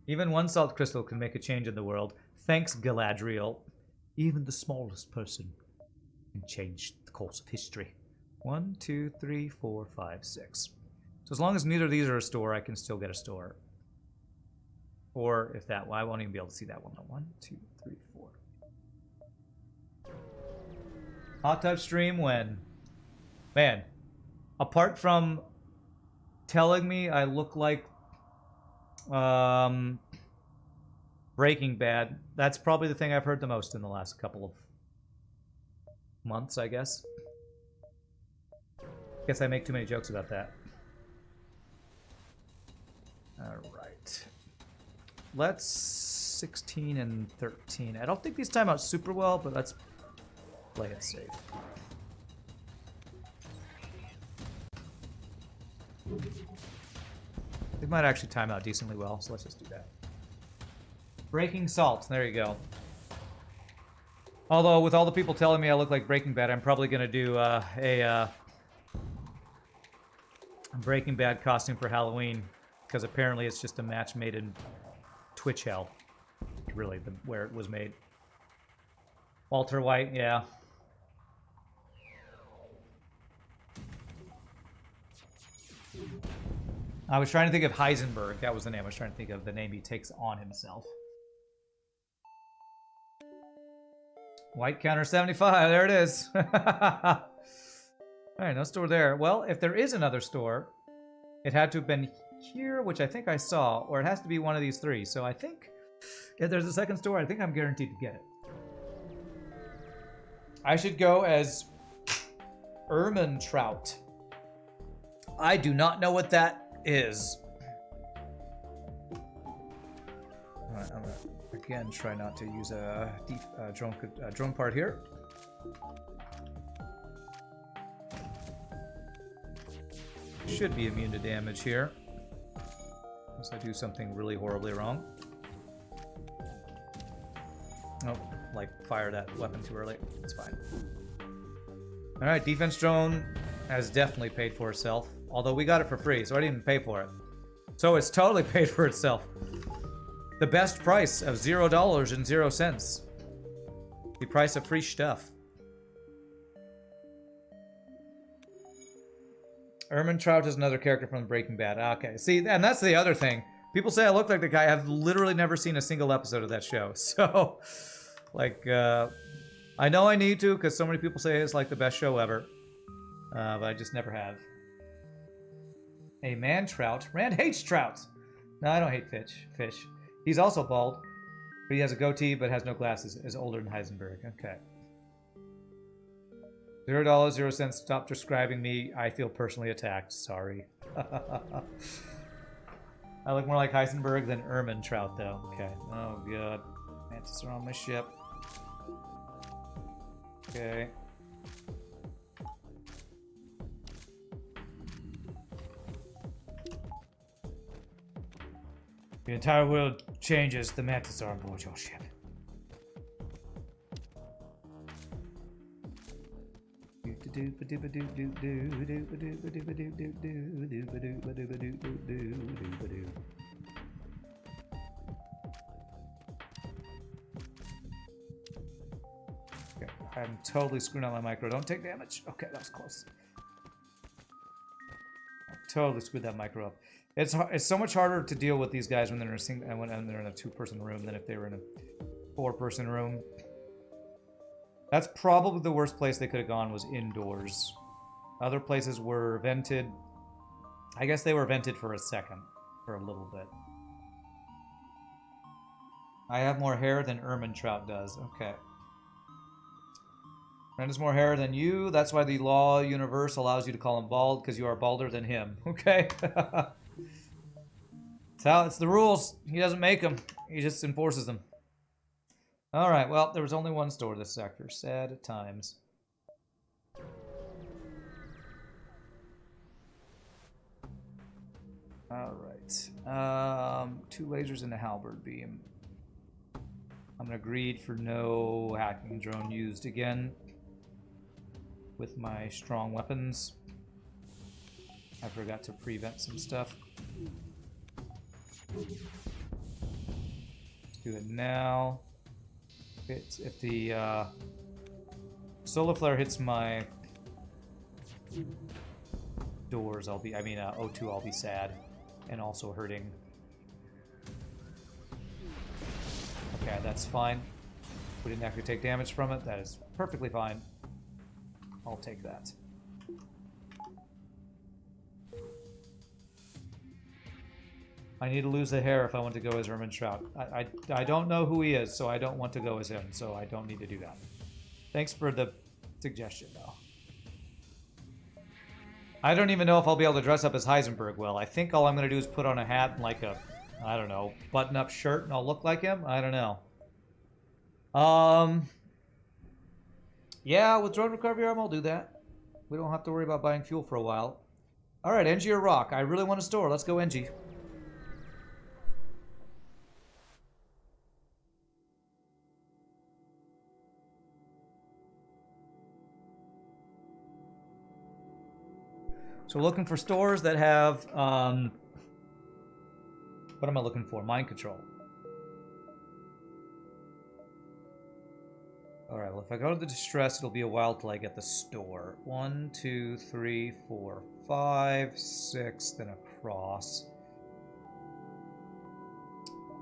Even 1 salt crystal can make a change in the world. Thanks, Galadriel. Even the smallest person can change the course of history. 1, 2, 3, 4, 5, 6. So as long as neither of these are a store, I can still get a store. Or if that, well, I won't even be able to see that one. 1, 2, 3, 4. Hot tub stream when? Man, apart from telling me I look like Breaking Bad, that's probably the thing I've heard the most in the last couple of months, I guess. Guess I make too many jokes about that. Alright. Let's 16 and 13. I don't think these time out super well, but let's play it safe. They might actually time out decently well, so let's just do that. Breaking Salt, there you go. Although, with all the people telling me I look like Breaking Bad, I'm probably going to do a Breaking Bad costume for Halloween, because apparently it's just a match made in Twitch hell. Really, where it was made. Walter White, yeah. I was trying to think of Heisenberg. That was the name. I was trying to think of the name he takes on himself. White counter 75. There it is. Alright, no store there. Well, if there is another store, it had to have been here, which I think I saw, or it has to be one of these three. So I think if there's a second store, I think I'm guaranteed to get it. I should go as Ermine Trout. I do not know what that is. Alright, I'm gonna again try not to use a drone part here. Should be immune to damage here, unless I do something really horribly wrong. Oh, like fire that weapon too early. It's fine. Alright, defense drone has definitely paid for itself. Although we got it for free, so I didn't even pay for it. So it's totally paid for itself. The best price of $0.00. The price of free stuff. Ermine Trout is another character from Breaking Bad. Okay, see, and that's the other thing. People say I look like the guy. I've literally never seen a single episode of that show. So, like, I know I need to, because so many people say it's like the best show ever. But I just never have. A man trout. Rand hates trout. No, I don't hate fish. He's also bald, but he has a goatee but has no glasses. Is older than Heisenberg. Okay. $0.00. Stop describing me. I feel personally attacked. Sorry. I look more like Heisenberg than Ermine Trout, though. Okay. Oh, God. Mantis are on my ship. Okay. The entire world changes. The Mantis are on board your ship. Okay, I'm totally screwing up my micro. Don't take damage. Okay, that was close. I totally screwed that micro up. It's so much harder to deal with these guys when they're in a two-person room than if they were in a four-person room. That's probably the worst place they could have gone, was indoors. Other places were vented. I guess they were vented for a second, for a little bit. I have more hair than Ermine Trout does. Okay. Brand has more hair than you. That's why the law universe allows you to call him bald, because you are balder than him. Okay. It's the rules. He doesn't make them. He just enforces them. Alright, well, there was only one store this sector. Sad times. Alright. 2 lasers and a halberd beam. I'm gonna greed for no hacking drone used again with my strong weapons. I forgot to prevent some stuff. Let's do it now. If the solar flare hits my doors, O2, I'll be sad, and also hurting. Okay, that's fine. We didn't actually take damage from it. That is perfectly fine. I'll take that. I need to lose the hair if I want to go as Ermin Trout. I don't know who he is, so I don't want to go as him, so I don't need to do that. Thanks for the suggestion, though. I don't even know if I'll be able to dress up as Heisenberg well. I think all I'm going to do is put on a hat and like a, I don't know, button-up shirt and I'll look like him? I don't know. Yeah, with drone recovery arm, I'll do that. We don't have to worry about buying fuel for a while. Alright, Engi or Rock? I really want a store. Let's go Engi. So we're looking for stores that have, what am I looking for? Mind control. Alright, well if I go to the distress, it'll be a while till I get the store. 1, 2, 3, 4, 5, 6, then across.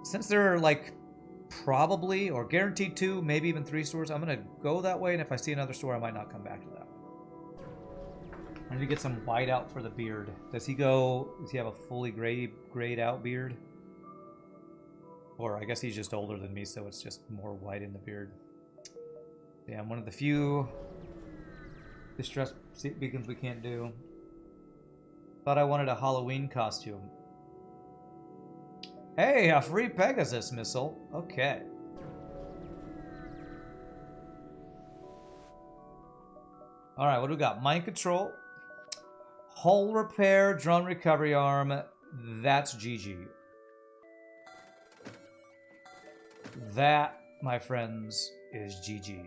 Since there are like probably, or guaranteed 2, maybe even 3 stores, I'm gonna go that way, and if I see another store, I might not come back to that. I need to get some white out for the beard. Does he have a fully grayed out beard? Or I guess he's just older than me, so it's just more white in the beard. Yeah, I'm one of the few distress beacons we can't do. Thought I wanted a Halloween costume. Hey, a free Pegasus missile. Okay. Alright, what do we got? Mind control. Hull repair, drone recovery arm. That's GG. That, my friends, is GG.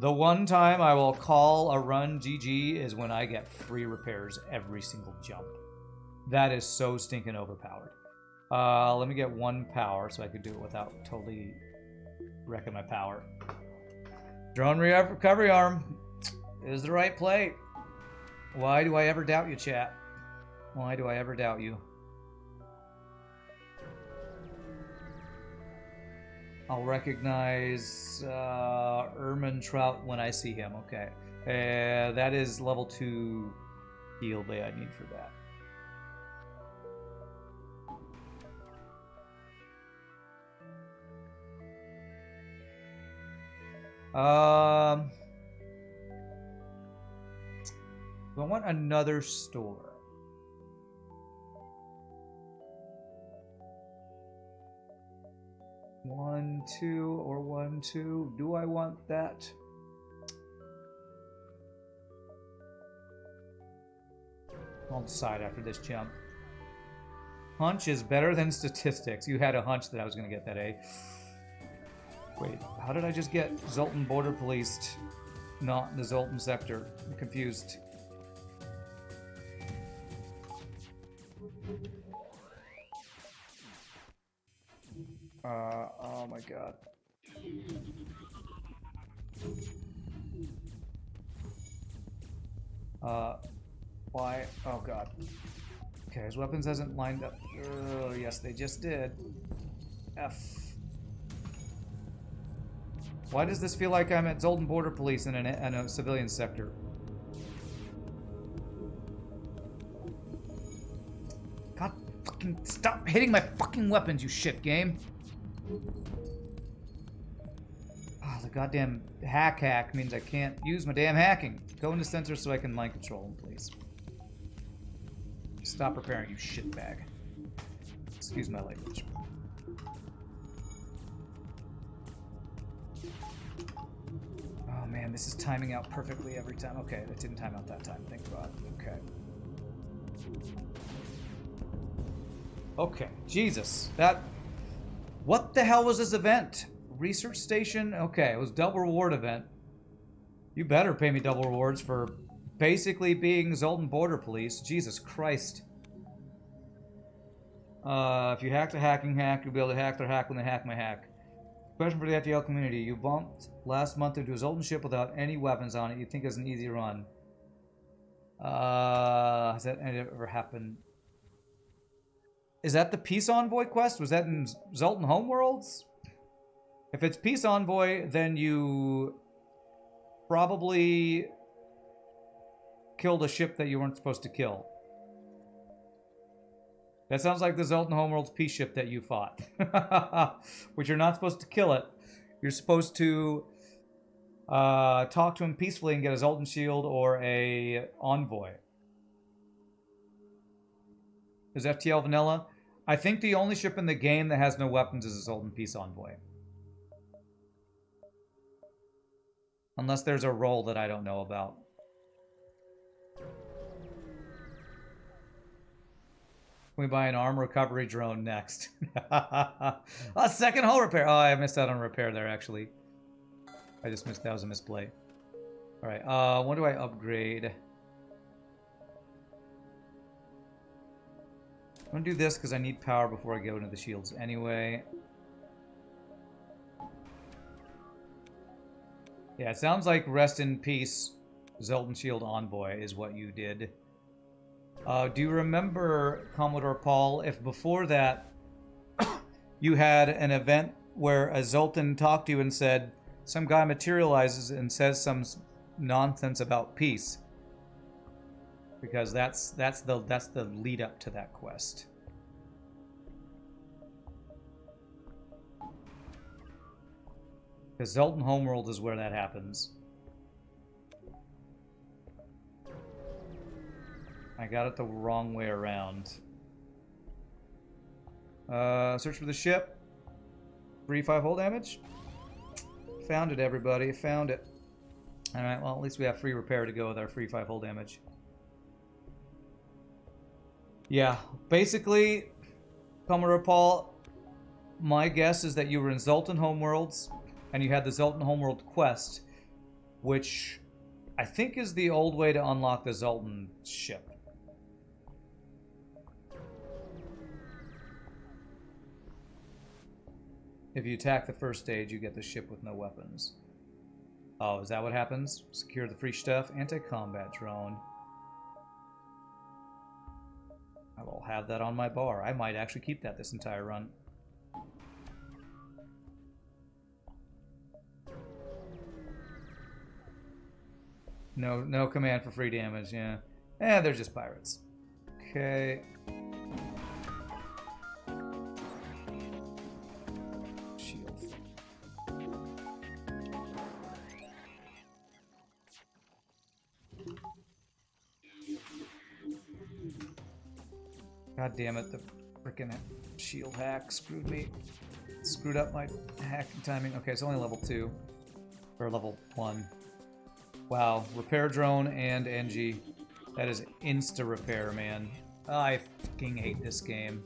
The one time I will call a run GG is when I get free repairs every single jump. That is so stinking overpowered. Let me get 1 power so I could do it without totally wrecking my power. Drone recovery arm is the right play. Why do I ever doubt you, chat? Why do I ever doubt you? I'll recognize Ermin Trout when I see him. Okay. That is level 2 heal bay I need for that. I want another store. One, two, or 1, 2. Do I want that? I'll decide after this jump. Hunch is better than statistics. You had a hunch that I was going to get that A. Wait, how did I just get Zoltan border policed? Not in the Zoltan sector. I'm confused. Oh my god. Why? Oh god. Okay, his weapons hasn't lined up. Oh, yes, they just did. F. Why does this feel like I'm at Zoltan Border Police in a civilian sector? God fucking stop hitting my fucking weapons, you shit game. Oh, the goddamn hack means I can't use my damn hacking. Go into center so I can mind control him, please. Stop repairing, you shitbag. Excuse my language. Oh man, this is timing out perfectly every time. Okay, that didn't time out that time, thank God. Okay. Okay, Jesus. That... What the hell was this event? Research station? Okay, it was double reward event. You better pay me double rewards for basically being Zoltan Border Police. Jesus Christ. If you hack the hacking hack, you'll be able to hack their hack when they hack my hack. Question for the FTL community. You bumped last month into a Zoltan ship without any weapons on it. You think it's an easy run. Has that ever happened? Is that the Peace Envoy quest? Was that in Zoltan Homeworlds? If it's Peace Envoy, then you probably killed a ship that you weren't supposed to kill. That sounds like the Zoltan Homeworld's peace ship that you fought. Which you're not supposed to kill it. You're supposed to talk to him peacefully and get a Zoltan shield or a envoy. Is FTL vanilla? I think the only ship in the game that has no weapons is a Zoltan peace envoy. Unless there's a role that I don't know about. We buy an arm recovery drone next. A second hull repair. Oh, I missed out on repair there, actually. I just missed that was a misplay. Alright, what do I upgrade? I'm gonna do this because I need power before I go into the shields anyway. Yeah, it sounds like rest in peace, Zoltan Shield Envoy is what you did. Do you remember, Commodore Paul, if before that you had an event where a Zoltan talked to you and said, some guy materializes and says some nonsense about peace? Because that's the lead up to that quest. Because Zoltan Homeworld is where that happens. I got it the wrong way around. Search for the ship. 3-5 hull damage. Found it, everybody. Found it. Alright, well, at least we have free repair to go with our free 5 hull damage. Yeah, basically, Commodore Paul, my guess is that you were in Zoltan Homeworlds, and you had the Zoltan Homeworld quest, which I think is the old way to unlock the Zoltan ship. If you attack the first stage, you get the ship with no weapons. Oh, is that what happens? Secure the free stuff. Anti-combat drone. I will have that on my bar. I might actually keep that this entire run. No command for free damage, yeah. Eh, they're just pirates. Okay. Shield. God damn it, the frickin' shield hack screwed me. Screwed up my hacking timing. Okay, it's only level 2. Or level 1. Wow, repair drone and Engi. That is insta-repair, man. I fucking hate this game.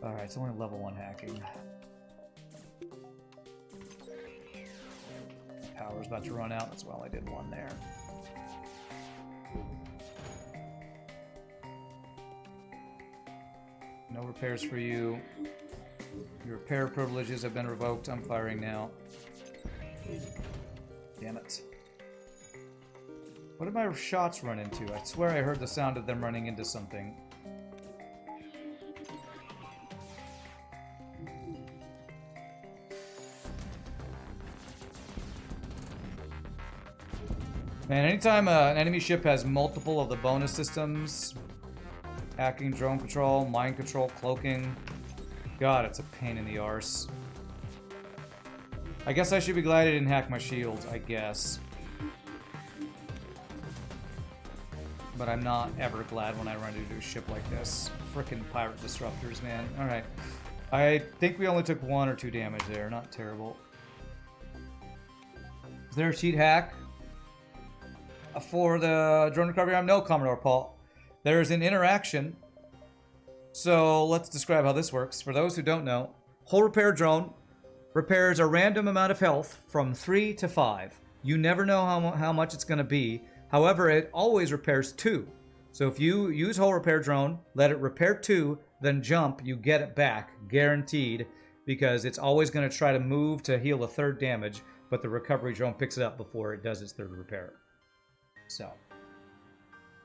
Alright, it's only level 1 hacking. Power's about to run out, that's why I did one there. No repairs for you. Your repair privileges have been revoked. I'm firing now. Damn it. What did my shots run into? I swear I heard the sound of them running into something. Man, anytime an enemy ship has multiple of the bonus systems, hacking, drone control, mind control, cloaking, God, it's a pain in the arse. I guess I should be glad I didn't hack my shields, I guess. But I'm not ever glad when I run into a ship like this. Frickin' pirate disruptors, man. Alright. I think we only took 1 or 2 damage there. Not terrible. Is there a cheat hack for the drone recovery arm? No, Commodore Paul. There's an interaction. So let's describe how this works. For those who don't know, hull repair drone repairs a random amount of health from 3 to 5. You never know how much it's going to be. However, it always repairs 2. So if you use hull repair drone, let it repair 2, then jump, you get it back, guaranteed, because it's always going to try to move to heal a 3rd damage, but the recovery drone picks it up before it does its 3rd repair. So,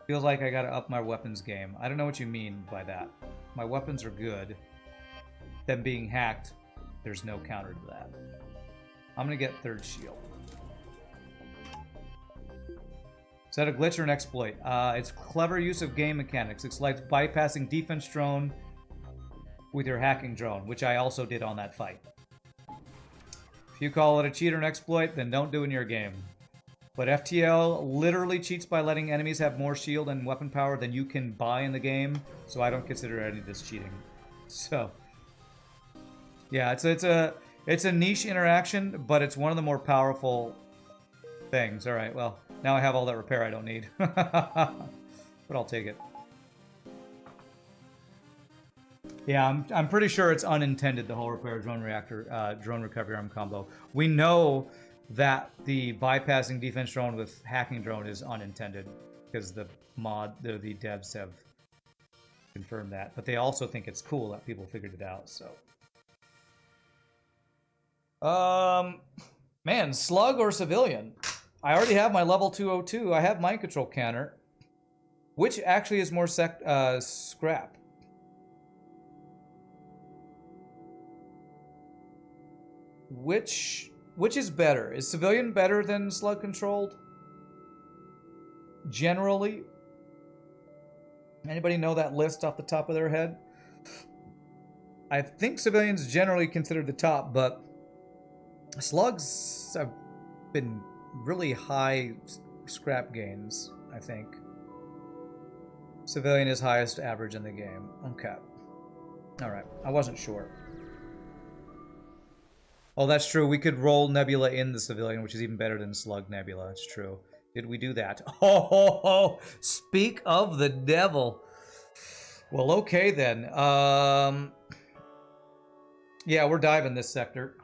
feels like I got to up my weapons game. I don't know what you mean by that. My weapons are good. Them being hacked there's no counter to that. I'm gonna get third shield. Is that a glitch or an exploit? It's clever use of game mechanics. It's like bypassing defense drone with your hacking drone, which I also did on that fight. If you call it a cheat or an exploit, then don't do it in your game. But FTL literally cheats by letting enemies have more shield and weapon power than you can buy in the game, so I don't consider any of this cheating. So, yeah, it's a niche interaction, but it's one of the more powerful things. All right, well, now I have all that repair I don't need. But I'll take it. Yeah, I'm pretty sure it's unintended, the whole repair drone reactor, drone recovery arm combo. We know that the bypassing defense drone with hacking drone is unintended because the devs have confirmed that. But they also think it's cool that people figured it out, so. Man, slug or civilian? I already have my level 202. I have mind control counter. Which actually is more scrap? Which is better? Is civilian better than slug controlled? Generally? Anybody know that list off the top of their head? I think civilians generally considered the top, but slugs have been really high scrap gains, I think. Civilian is highest average in the game. Okay. Alright, I wasn't sure. Oh, that's true. We could roll Nebula in the civilian, which is even better than Slug Nebula. It's true. Did we do that? Oh, speak of the devil. Well, okay then. Yeah, we're diving this sector.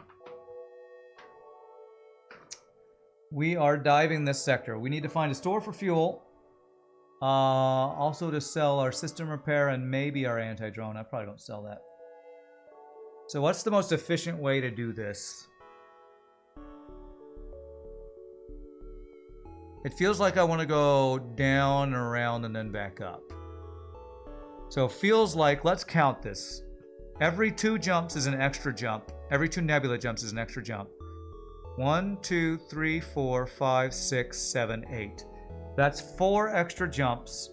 We are diving this sector. We need to find a store for fuel. Also to sell our system repair and maybe our anti-drone. I probably don't sell that. So what's the most efficient way to do this? It feels like I want to go down, around, and then back up. So it feels like, let's count this. Every 2 jumps is an extra jump. Every 2 nebula jumps is an extra jump. 1, 2, 3, 4, 5, 6, 7, 8. That's 4 extra jumps.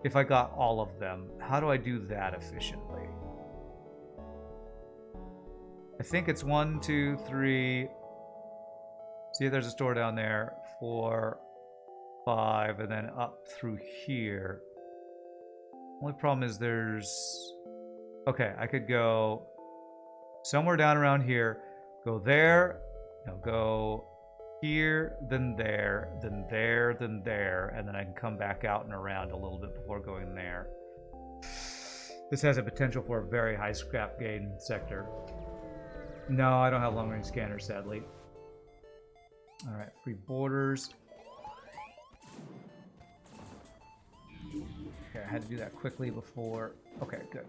If I got all of them, how do I do that efficiently? I think it's 1, 2, 3. See, there's a store down there. 4, 5, and then up through here. Only problem is there's... Okay, I could go somewhere down around here. Go there. No, go here, then there, then there, then there, and then I can come back out and around a little bit before going there. This has a potential for a very high scrap gain sector. No, I don't have long-range scanners, sadly. Alright, free borders. Okay, I had to do that quickly before... Okay, good.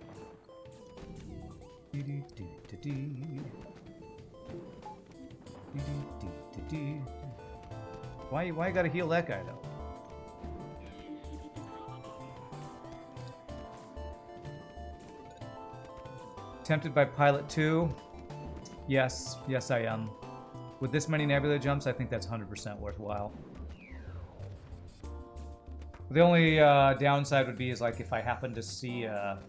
Why you gotta heal that guy, though? Tempted by Pilot 2? Yes, I am. With this many nebula jumps, I think that's 100% worthwhile. The only downside would be is like if I happen to see a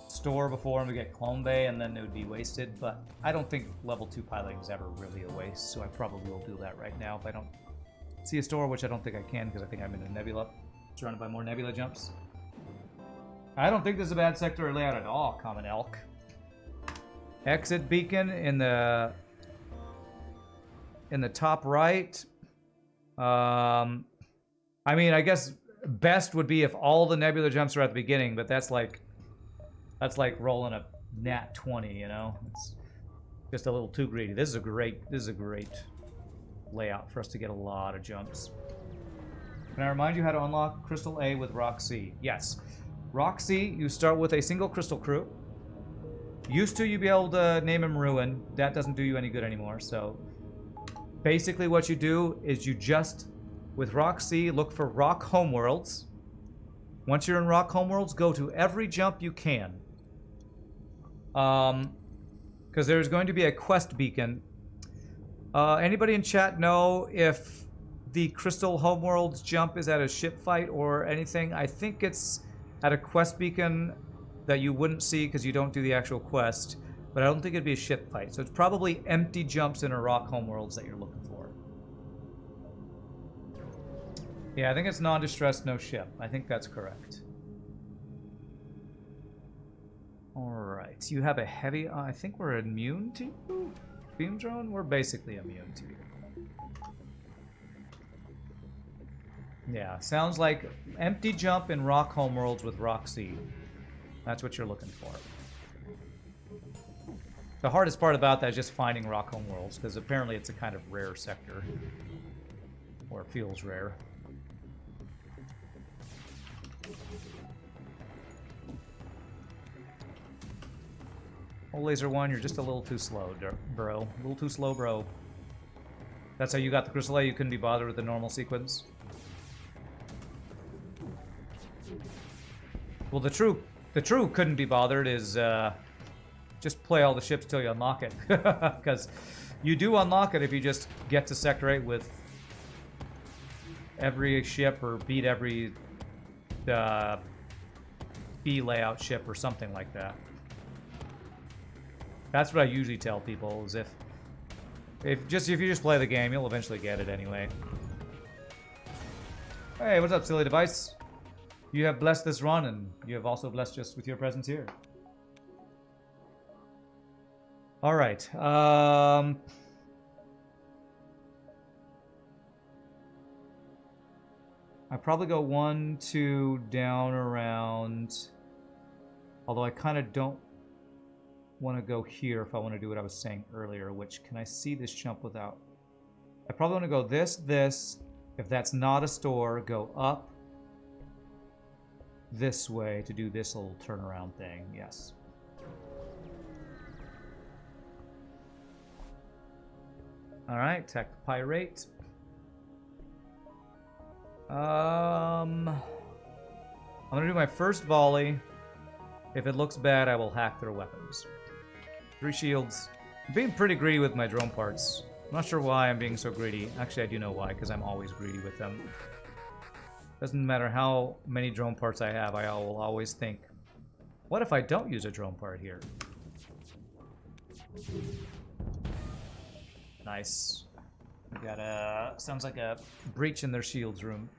store before him to get Clone Bay, and then it would be wasted, but I don't think level 2 piloting is ever really a waste, so I probably will do that right now if I don't see a store, which I don't think I can because I think I'm in a nebula, surrounded by more nebula jumps. I don't think this is a bad sector or layout at all, Common Elk. Exit beacon in the top right. I mean, I guess best would be if all the nebula jumps are at the beginning, but that's like rolling a nat 20, you know? It's just a little too greedy. This is a great layout for us to get a lot of jumps. Can I remind you how to unlock Crystal A with Rock C? Yes. Rock C, you start with a single crystal crew. Used to, you'd be able to name him Ruin. That doesn't do you any good anymore, so... Basically what you do is you just, with Rock C, look for Rock Homeworlds. Once you're in Rock Homeworlds, go to every jump you can. Because there's going to be a quest beacon. Anybody in chat know if the Crystal Homeworlds jump is at a ship fight or anything? I think it's at a quest beacon that you wouldn't see because you don't do the actual quest, but I don't think it'd be a ship fight. So it's probably empty jumps in a rock homeworlds that you're looking for. Yeah, I think it's non-distress, no ship. I think that's correct. Alright, you have a heavy... I think we're immune to you? Beam drone? We're basically immune to you. Yeah, sounds like empty jump in rock homeworlds with rock seed. That's what you're looking for. The hardest part about that is just finding rock homeworlds, because apparently it's a kind of rare sector. Or it feels rare. Oh, Laser 1, you're just a little too slow, bro. A little too slow, bro. That's how you got the Crystal A? You couldn't be bothered with the normal sequence? Well, the true couldn't be bothered is just play all the ships till you unlock it. Because you do unlock it if you just get to Sector 8 with every ship or beat every B layout ship or something like that. That's what I usually tell people, is if you just play the game, you'll eventually get it anyway. Hey, what's up, silly device? You have blessed this run, and you have also blessed us with your presence here. Alright, I probably go 1, 2 down around, although I kind of don't want to go here if I want to do what I was saying earlier, which, can I see this jump without? I probably want to go this. If that's not a store, go up this way to do this little turnaround thing. Yes. Alright, tech pirate. I'm gonna do my first volley. If it looks bad, I will hack their weapons. 3 shields. I'm being pretty greedy with my drone parts. I'm not sure why I'm being so greedy. Actually, I do know why, because I'm always greedy with them. Doesn't matter how many drone parts I have, I will always think, what if I don't use a drone part here? Nice. We got a... sounds like a breach in their shields room.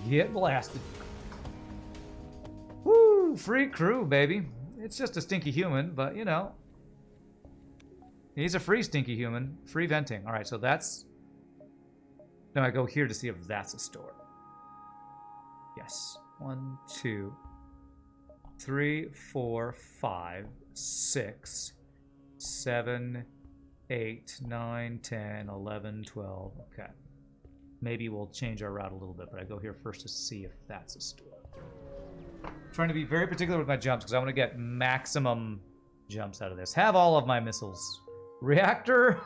Get blasted. Woo! Free crew, baby. It's just a stinky human, but you know. He's a free stinky human. Free venting. Alright, so that's... Now I go here to see if that's a store. Yes. 1, 2, 3, 4, 5, 6, 7, 8, 9, 10, 11, 12. Okay. Maybe we'll change our route a little bit, but I go here first to see if that's a store. I'm trying to be very particular with my jumps because I want to get maximum jumps out of this. Have all of my missiles. Reactor?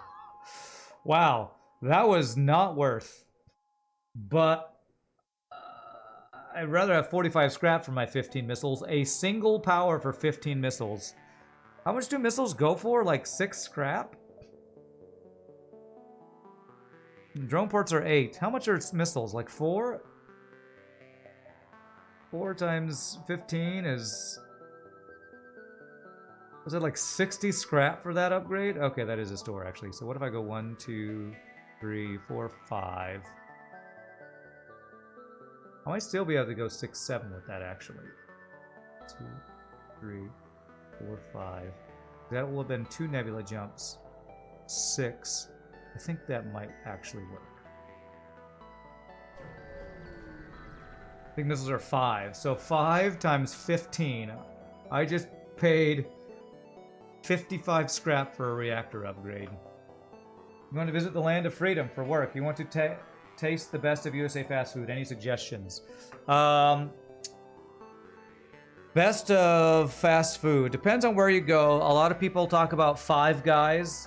Wow. That was not worth. But I'd rather have 45 scrap for my 15 missiles. A single power for 15 missiles. How much do missiles go for? Like 6 scrap? Drone ports are 8. How much are missiles? Like 4? 4 times 15 is... Was it like 60 scrap for that upgrade? Okay, that is a store actually. So what if I go 1, 2, 3, 4, 5? I might still be able to go 6, 7 with that actually. 2, 3, 4, 5. That will have been 2 nebula jumps. 6. I think that might actually work. I think missiles are 5. So 5 times 15. I just paid 55 scrap for a reactor upgrade. You want to visit the land of freedom for work. You want to taste the best of USA fast food. Any suggestions? Best of fast food. Depends on where you go. A lot of people talk about Five Guys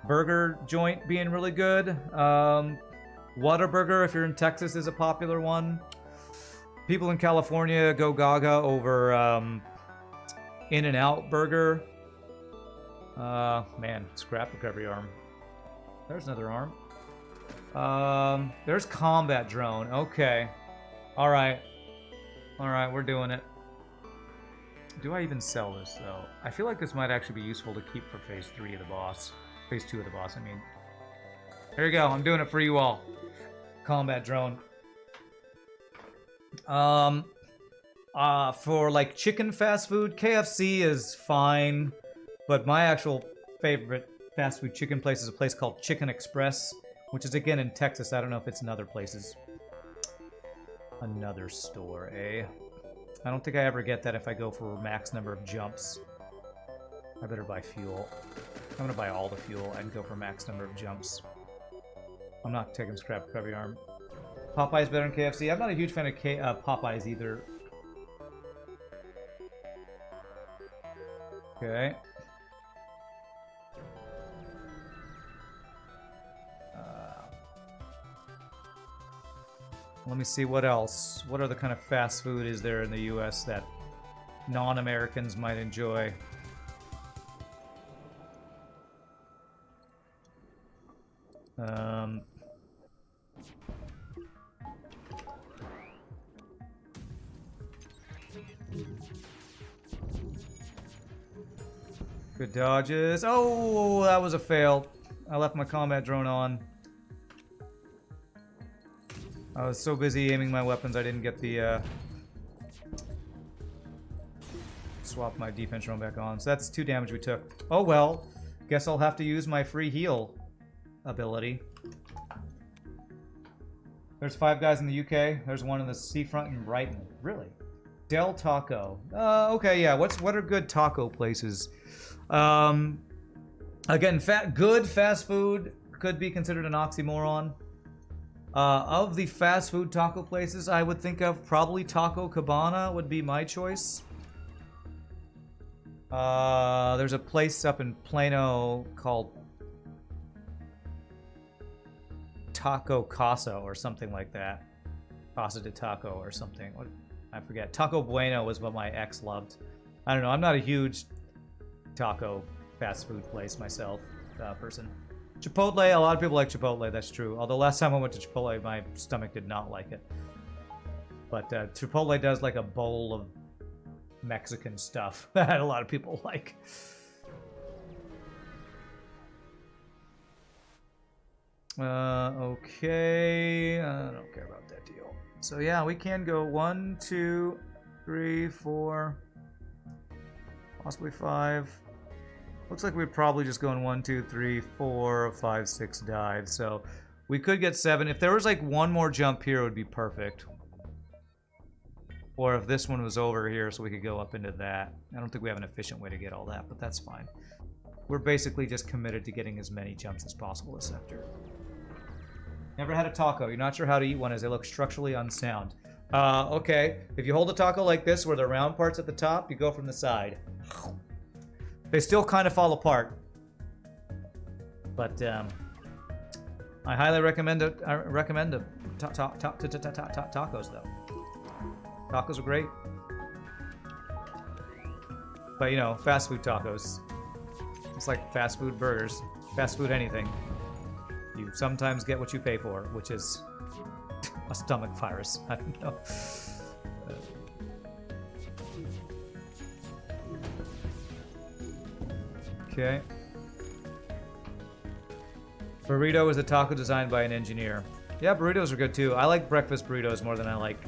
burger joint being really good. Whataburger, if you're in Texas, is a popular one. People in California go gaga over In-N-Out Burger. Man, scrap recovery arm. There's another arm. There's combat drone. Okay. Alright. Alright, we're doing it. Do I even sell this, though? I feel like this might actually be useful to keep for phase 3 of the boss. Phase 2 of the boss, I mean. There you go. I'm doing it for you all. Combat drone. For like chicken fast food, KFC is fine, but my actual favorite fast food chicken place is a place called Chicken Express, which is again in Texas. I don't know if it's in other places. Another store, eh? I don't think I ever get that if I go for max number of jumps. I better buy fuel. I'm gonna buy all the fuel and go for max number of jumps. I'm not taking scrap recovery arm. Popeye's better than KFC. I'm not a huge fan of Popeye's either. Okay. Let me see what else. What other kind of fast food is there in the US that non-Americans might enjoy? Good dodges. Oh, that was a fail. I left my combat drone on. I was so busy aiming my weapons, I didn't get the, swap my defense drone back on. So that's 2 damage we took. Oh well. Guess I'll have to use my free heal ability. There's 5 guys in the UK. There's one in the seafront in Brighton. Really? Del Taco. Okay, yeah. What are good taco places? Again, good fast food could be considered an oxymoron. Of the fast food taco places I would think of, probably Taco Cabana would be my choice. There's a place up in Plano called Taco Casa or something like that. Casa de Taco or something. I forget. Taco Bueno was what my ex loved. I don't know. I'm not a huge taco fast food place myself, person. Chipotle, a lot of people like Chipotle, that's true. Although last time I went to Chipotle, my stomach did not like it. But Chipotle does like a bowl of Mexican stuff that a lot of people like. Okay, I don't care about that deal. So yeah, we can go 1, 2, 3, 4, possibly 5. Looks like we're probably just going 1, 2, 3, 4, 5, 6 dives. So we could get 7. If there was like one more jump here, it would be perfect. Or if this one was over here, so we could go up into that. I don't think we have an efficient way to get all that, but that's fine. We're basically just committed to getting as many jumps as possible this sector. Never had a taco. You're not sure how to eat one as they look structurally unsound. Okay. If you hold a taco like this, where the round part's at the top, you go from the side. They still kind of fall apart. But I highly recommend tacos, though. Tacos are great. But, you know, fast food tacos. It's like fast food burgers. Fast food anything. You sometimes get what you pay for, which is a stomach virus. I don't know. Okay. Burrito is a taco designed by an engineer. Yeah, burritos are good too. I like breakfast burritos more than I like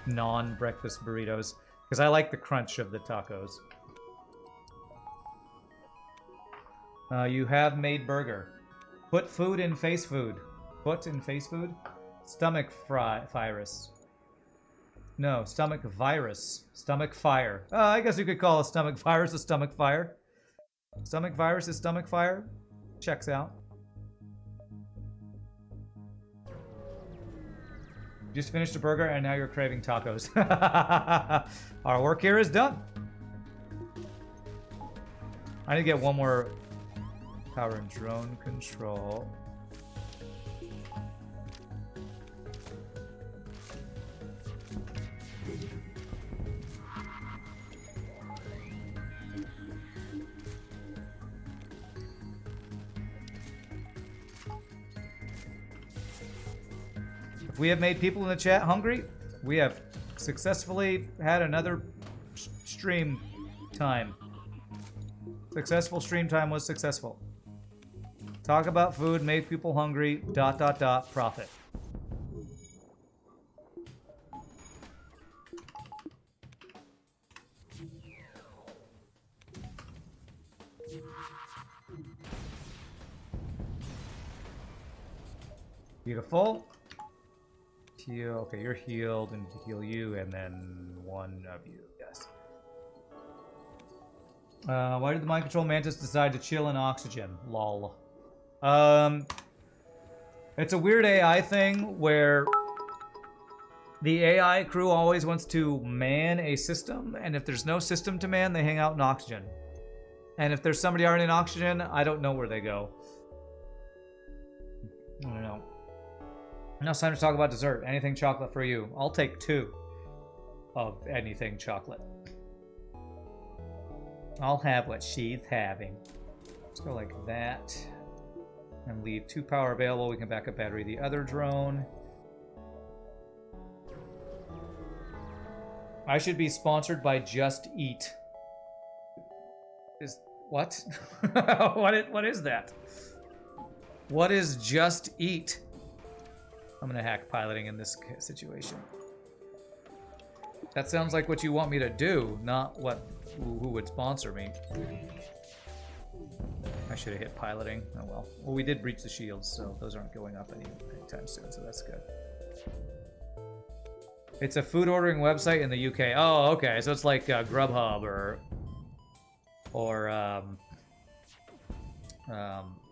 non-breakfast burritos because I like the crunch of the tacos. You have made burger. Put food in face food. Put in face food? Stomach virus. No, stomach virus. Stomach fire. I guess you could call a stomach virus a stomach fire. Stomach virus is stomach fire. Checks out. Just finished a burger and now you're craving tacos. Our work here is done. I need to get one more Power and drone control. If we have made people in the chat hungry, we have successfully had another stream time. Successful stream time was successful. Talk about food, made people hungry, ... profit. Beautiful. Heal. Okay, you're healed, and heal you, and then one of you. Yes. Why did the mind control mantis decide to chill in oxygen? Lol. It's a weird AI thing where the AI crew always wants to man a system, and if there's no system to man, they hang out in oxygen. And if there's somebody already in oxygen, I don't know where they go. I don't know. Now it's time to talk about dessert. Anything chocolate for you. I'll take 2 of anything chocolate. I'll have what she's having. Let's go like that. And leave 2 power available. We can back up battery the other drone. I should be sponsored by Just Eat. What? What is that? What is Just Eat? I'm gonna hack piloting in this situation. That sounds like what you want me to do, not who would sponsor me. I should have hit piloting. Oh well. Well, we did breach the shields, so those aren't going up anytime soon, so that's good. It's a food ordering website in the UK. Oh, okay. So it's like Grubhub or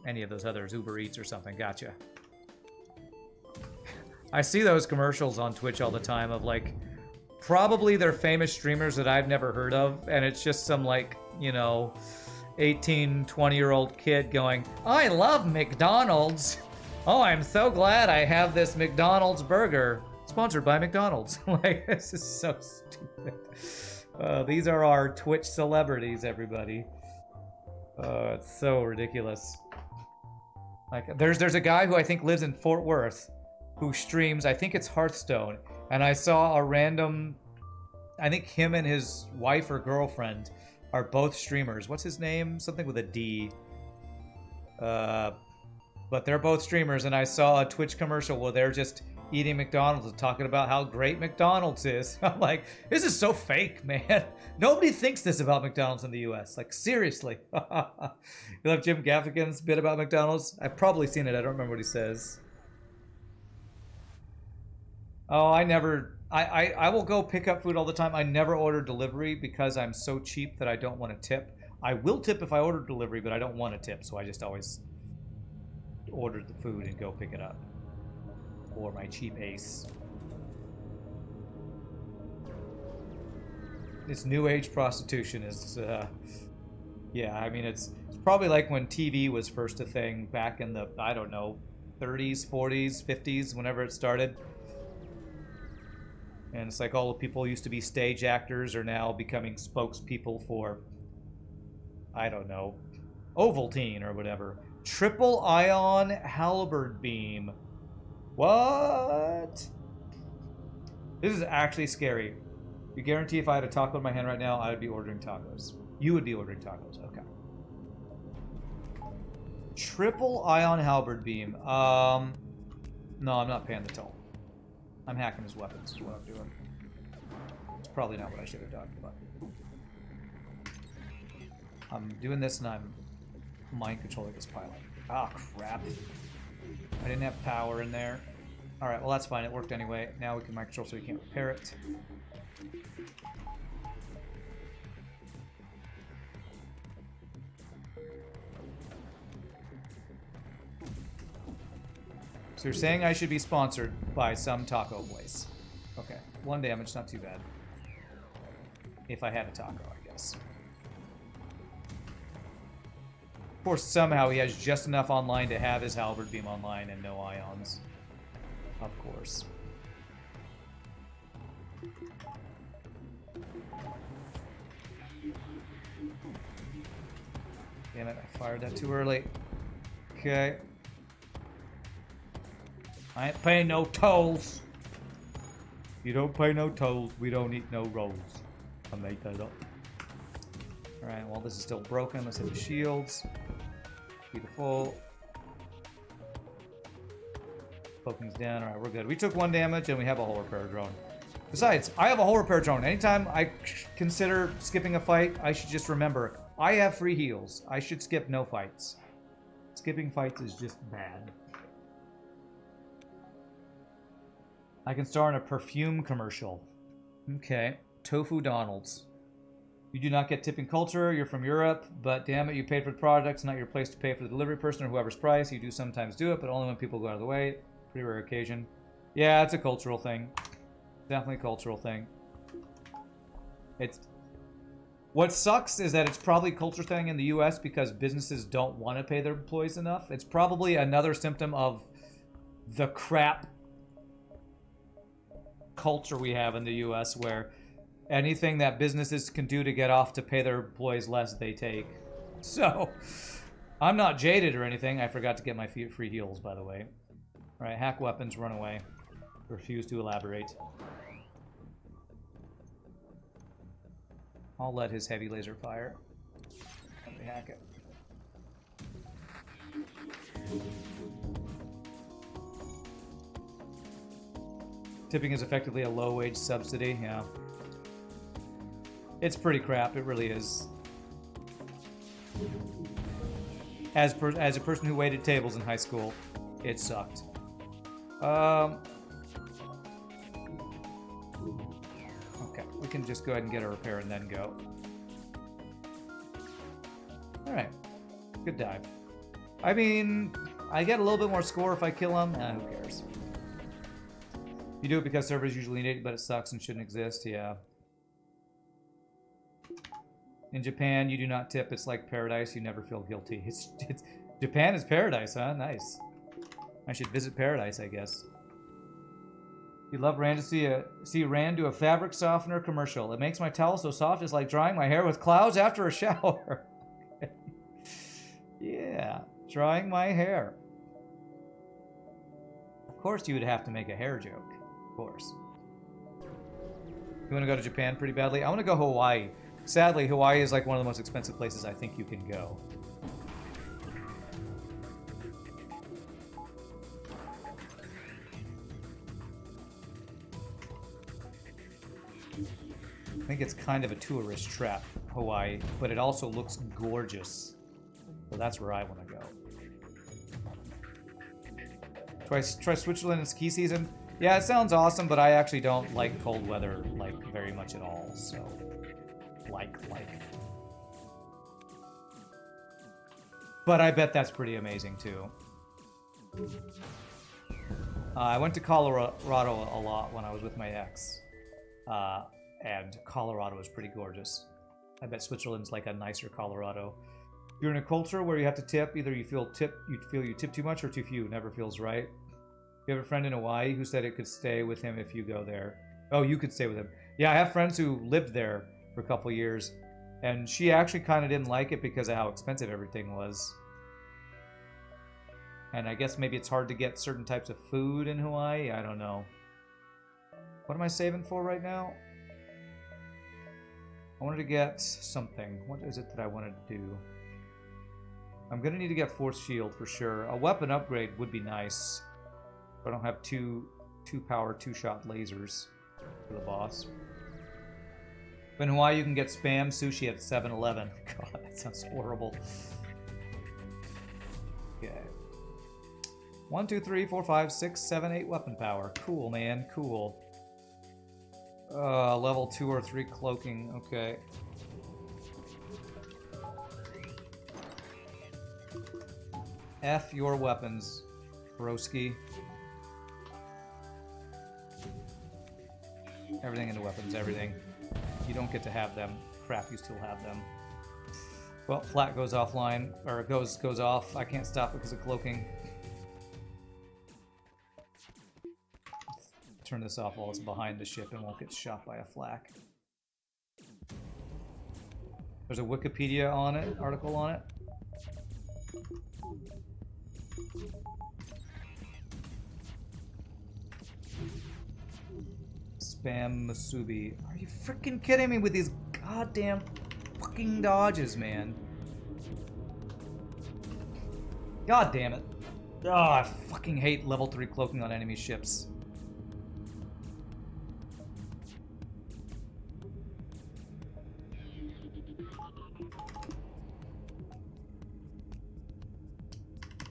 any of those others, Uber Eats or something. Gotcha. I see those commercials on Twitch all the time of like, probably they're famous streamers that I've never heard of, and it's just some like, you know, 18, 20-year-old kid going, I love McDonald's. Oh, I'm so glad I have this McDonald's burger. Sponsored by McDonald's. Like, this is so stupid. These are our Twitch celebrities, everybody. It's so ridiculous. Like, there's a guy who I think lives in Fort Worth who streams, I think it's Hearthstone, and I saw a random, I think him and his wife or girlfriend are both streamers. What's his name? Something with a D. But they're both streamers, and I saw a Twitch commercial where they're just eating McDonald's and talking about how great McDonald's is. I'm like, this is so fake, man. Nobody thinks this about McDonald's in the US. Like, seriously. You love Jim Gaffigan's bit about McDonald's? I've probably seen it. I don't remember what he says. Oh, I will go pick up food all the time. I never order delivery because I'm so cheap that I don't want to tip. I will tip if I order delivery, but I don't want to tip, so I just always order the food and go pick it up. Or my cheap ace. This new age prostitution is, yeah, I mean, it's probably like when TV was first a thing back in the, I don't know, 30s, 40s, 50s, whenever it started. And it's like all the people who used to be stage actors are now becoming spokespeople for, I don't know, Ovaltine or whatever. Triple ion halberd beam. What? This is actually scary. You guarantee if I had a taco in my hand right now, I would be ordering tacos. You would be ordering tacos. Okay. Triple ion halberd beam. No, I'm not paying the toll. I'm hacking his weapons is what I'm doing. It's probably not what I should have done, but I'm doing this and I'm mind controlling this pilot. Ah, crap. I didn't have power in there. Alright, well that's fine. It worked anyway. Now we can mind control so we can't repair it. So you're saying I should be sponsored by some taco place. Okay. 1 damage, not too bad. If I had a taco, I guess. course, somehow he has just enough online to have his halberd beam online and no ions. Of course. Damn it, I fired that too early. Okay. I ain't paying no tolls. You don't pay no tolls, we don't eat no rolls. I made that up. Alright, well this is still broken. Let's hit the shields. Beautiful. Poking's down. Alright, we're good. We took 1 damage and we have a hull repair drone. Besides, I have a hull repair drone. Anytime I consider skipping a fight, I should just remember, I have free heals. I should skip no fights. Skipping fights is just bad. I can star in a perfume commercial. Okay. Tofu Donald's. You do not get tipping culture. You're from Europe, but damn it, you paid for the product. It's not your place to pay for the delivery person or whoever's price. You do sometimes do it, but only when people go out of the way. Pretty rare occasion. Yeah, it's a cultural thing. Definitely a cultural thing. It's... What sucks is that it's probably a culture thing in the US because businesses don't want to pay their employees enough. It's probably another symptom of the crap culture we have in the US where anything that businesses can do to get off to pay their employees less, they take. So, I'm not jaded or anything. I forgot to get my free heals, by the way. Alright, hack weapons, run away. Refuse to elaborate. I'll let his heavy laser fire. Let me hack it. Tipping is effectively a low-wage subsidy, yeah. It's pretty crap, it really is. As a person who waited tables in high school, it sucked. Okay, we can just go ahead and get a repair and then go. Alright, good dive. I mean, I get a little bit more score if I kill him. Who cares? You do it because servers usually need it, but it sucks and shouldn't exist, yeah. In Japan, you do not tip. It's like paradise. You never feel guilty. It's Japan is paradise, huh? Nice. I should visit paradise, I guess. You love Rand to see Rand do a fabric softener commercial. It makes my towel so soft it's like drying my hair with clouds after a shower. Yeah, drying my hair. Of course you would have to make a hair joke. Of course. You want to go to Japan pretty badly? I want to go Hawaii. Sadly, Hawaii is like one of the most expensive places I think you can go. I think it's kind of a tourist trap, Hawaii, but it also looks gorgeous. So that's where I want to go. Try Switzerland in ski season? Yeah, it sounds awesome, but I actually don't like cold weather, like, very much at all, so... Like. But I bet that's pretty amazing, too. I went to Colorado a lot when I was with my ex. And Colorado is pretty gorgeous. I bet Switzerland's like a nicer Colorado. If you're in a culture where you have to tip, either you feel you tip too much or too few. Never feels right. You have a friend in Hawaii who said it could stay with him if you go there. Oh, you could stay with him. Yeah, I have friends who lived there for a couple years, and she actually kind of didn't like it because of how expensive everything was. And I guess maybe it's hard to get certain types of food in Hawaii. I don't know. What am I saving for right now? I wanted to get something. What is it that I wanted to do? I'm going to need to get Force Shield for sure. A weapon upgrade would be nice. But I don't have two power, 2-shot lasers for the boss. But in Hawaii, you can get Spam Sushi at 7-Eleven. God, that sounds horrible. Okay. 1, 2, 3, 4, 5, 6, 7, 8 weapon power. Cool, man. Cool. Level 2 or 3 cloaking. Okay. F your weapons, broski. Everything into weapons, everything. You don't get to have them. Crap, you still have them. Well, flat goes offline, or goes off. I can't stop it because of cloaking. Turn this off while it's behind the ship and won't get shot by a flak. There's a Wikipedia on it, article on it. Spam Masubi. Are you freaking kidding me with these goddamn fucking dodges, man? God damn it. Oh, I fucking hate level 3 cloaking on enemy ships.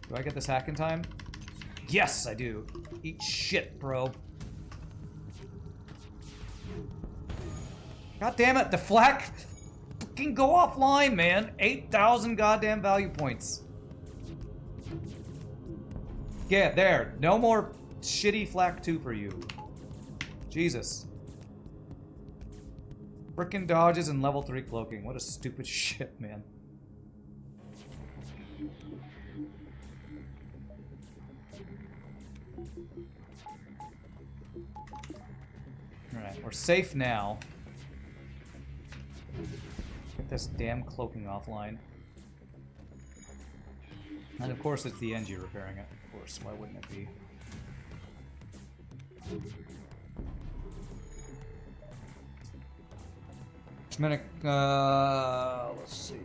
Do I get this hack in time? Yes, I do. Eat shit, bro. God damn it, the flak! Fucking go offline, man! 8,000 goddamn value points. Yeah, there. No more shitty flak 2 for you. Jesus. Frickin' dodges and level 3 cloaking. What a stupid shit, man. Alright, we're safe now. Get this damn cloaking offline. And of course it's the Engi repairing it. Of course, why wouldn't it be? Minute, let's see.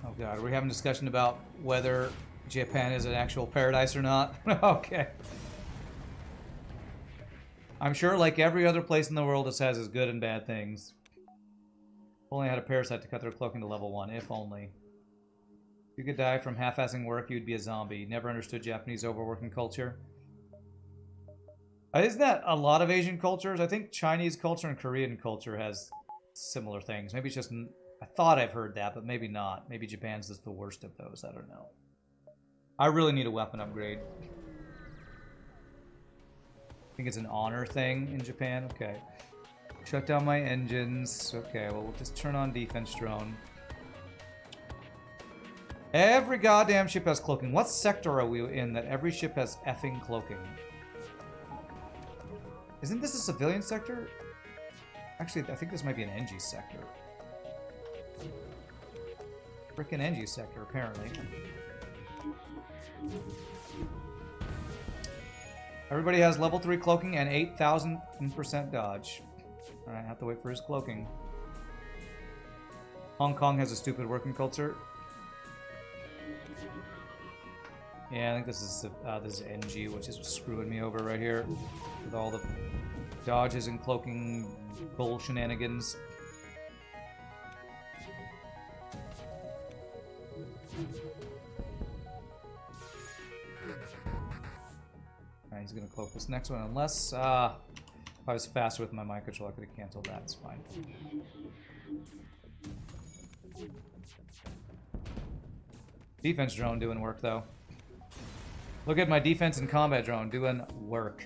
Oh god, are we having a discussion about whether Japan is an actual paradise or not? Okay. I'm sure, like every other place in the world, this has its good and bad things. Only had a parasite to cut their cloaking to level 1, if only. If you could die from half-assing work, you'd be a zombie. Never understood Japanese overworking culture. Isn't that a lot of Asian cultures? I think Chinese culture and Korean culture has similar things. Maybe it's just... I thought I've heard that, but maybe not. Maybe Japan's just the worst of those. I don't know. I really need a weapon upgrade. I think it's an honor thing in Japan. Okay. Shut down my engines. Okay, well, we'll just turn on defense drone. Every goddamn ship has cloaking. What sector are we in that every ship has effing cloaking? Isn't this a civilian sector? Actually, I think this might be an Engi sector. Frickin' Engi sector, apparently. Everybody has level 3 cloaking and 8,000% dodge. Alright, I have to wait for his cloaking. Hong Kong has a stupid working culture. Yeah, I think this is Engi, which is screwing me over right here with all the dodges and cloaking bull shenanigans. Alright, he's gonna cloak this next one, unless if I was faster with my mind control, I could have canceled that. It's fine. Defense drone doing work though. Look at my defense and combat drone doing work.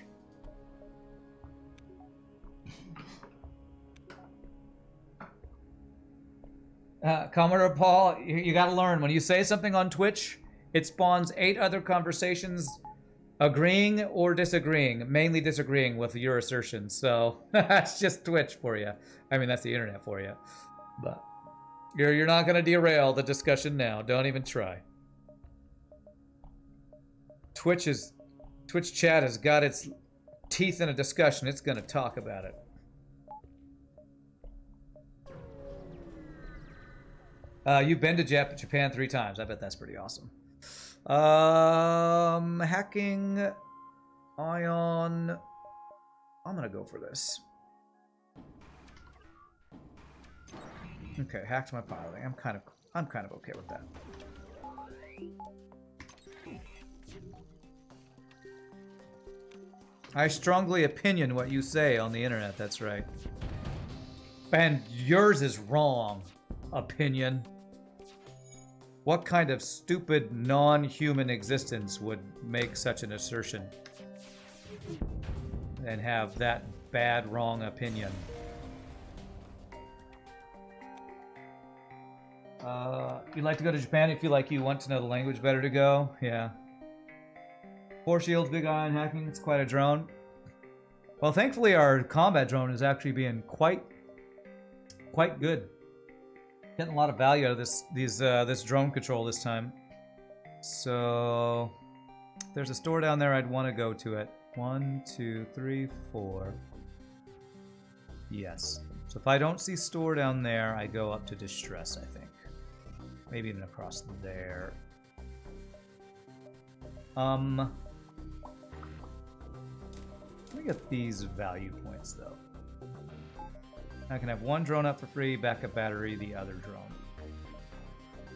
Commodore Paul, you gotta learn, when you say something on Twitch, it spawns 8 other conversations agreeing or disagreeing, mainly disagreeing with your assertions. So that's just Twitch for you. I mean, that's the internet for you. But you're not gonna derail the discussion now. Don't even try. Twitch chat has got its teeth in a discussion. It's gonna talk about it. You've been to Japan 3 times. I bet that's pretty awesome. Hacking Ion. I'm gonna go for this. Okay, hacked my piloting. I'm kind of okay with that. I strongly opinion what you say on the internet, that's right. And yours is wrong, opinion. What kind of stupid non-human existence would make such an assertion and have that bad, wrong opinion? You'd like to go to Japan if you like you want to know the language better to go? Yeah. 4 shields, big eye on hacking. It's quite a drone. Well, thankfully our combat drone is actually being quite good. Getting a lot of value out of this drone control this time. So if there's a store down there, I'd want to go to it. 1, 2, 3, 4. Yes. So if I don't see store down there, I go up to distress, I think. Maybe even across there. Let me get these value points though. I can have one drone up for free, backup battery, the other drone.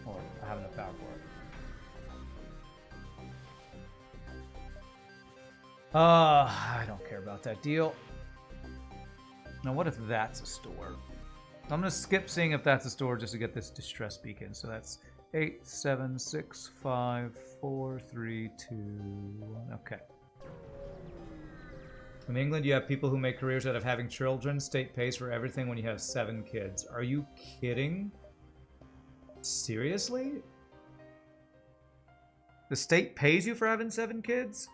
Or I have enough power for it. I don't care about that deal. Now what if that's a store? I'm gonna skip seeing if that's a store just to get this distress beacon. So that's 8, 7, 6, 5, 4, 3, 2, 1. Okay. In England, you have people who make careers out of having children. State pays for everything when you have 7 kids. Are you kidding? Seriously? The state pays you for having 7 kids?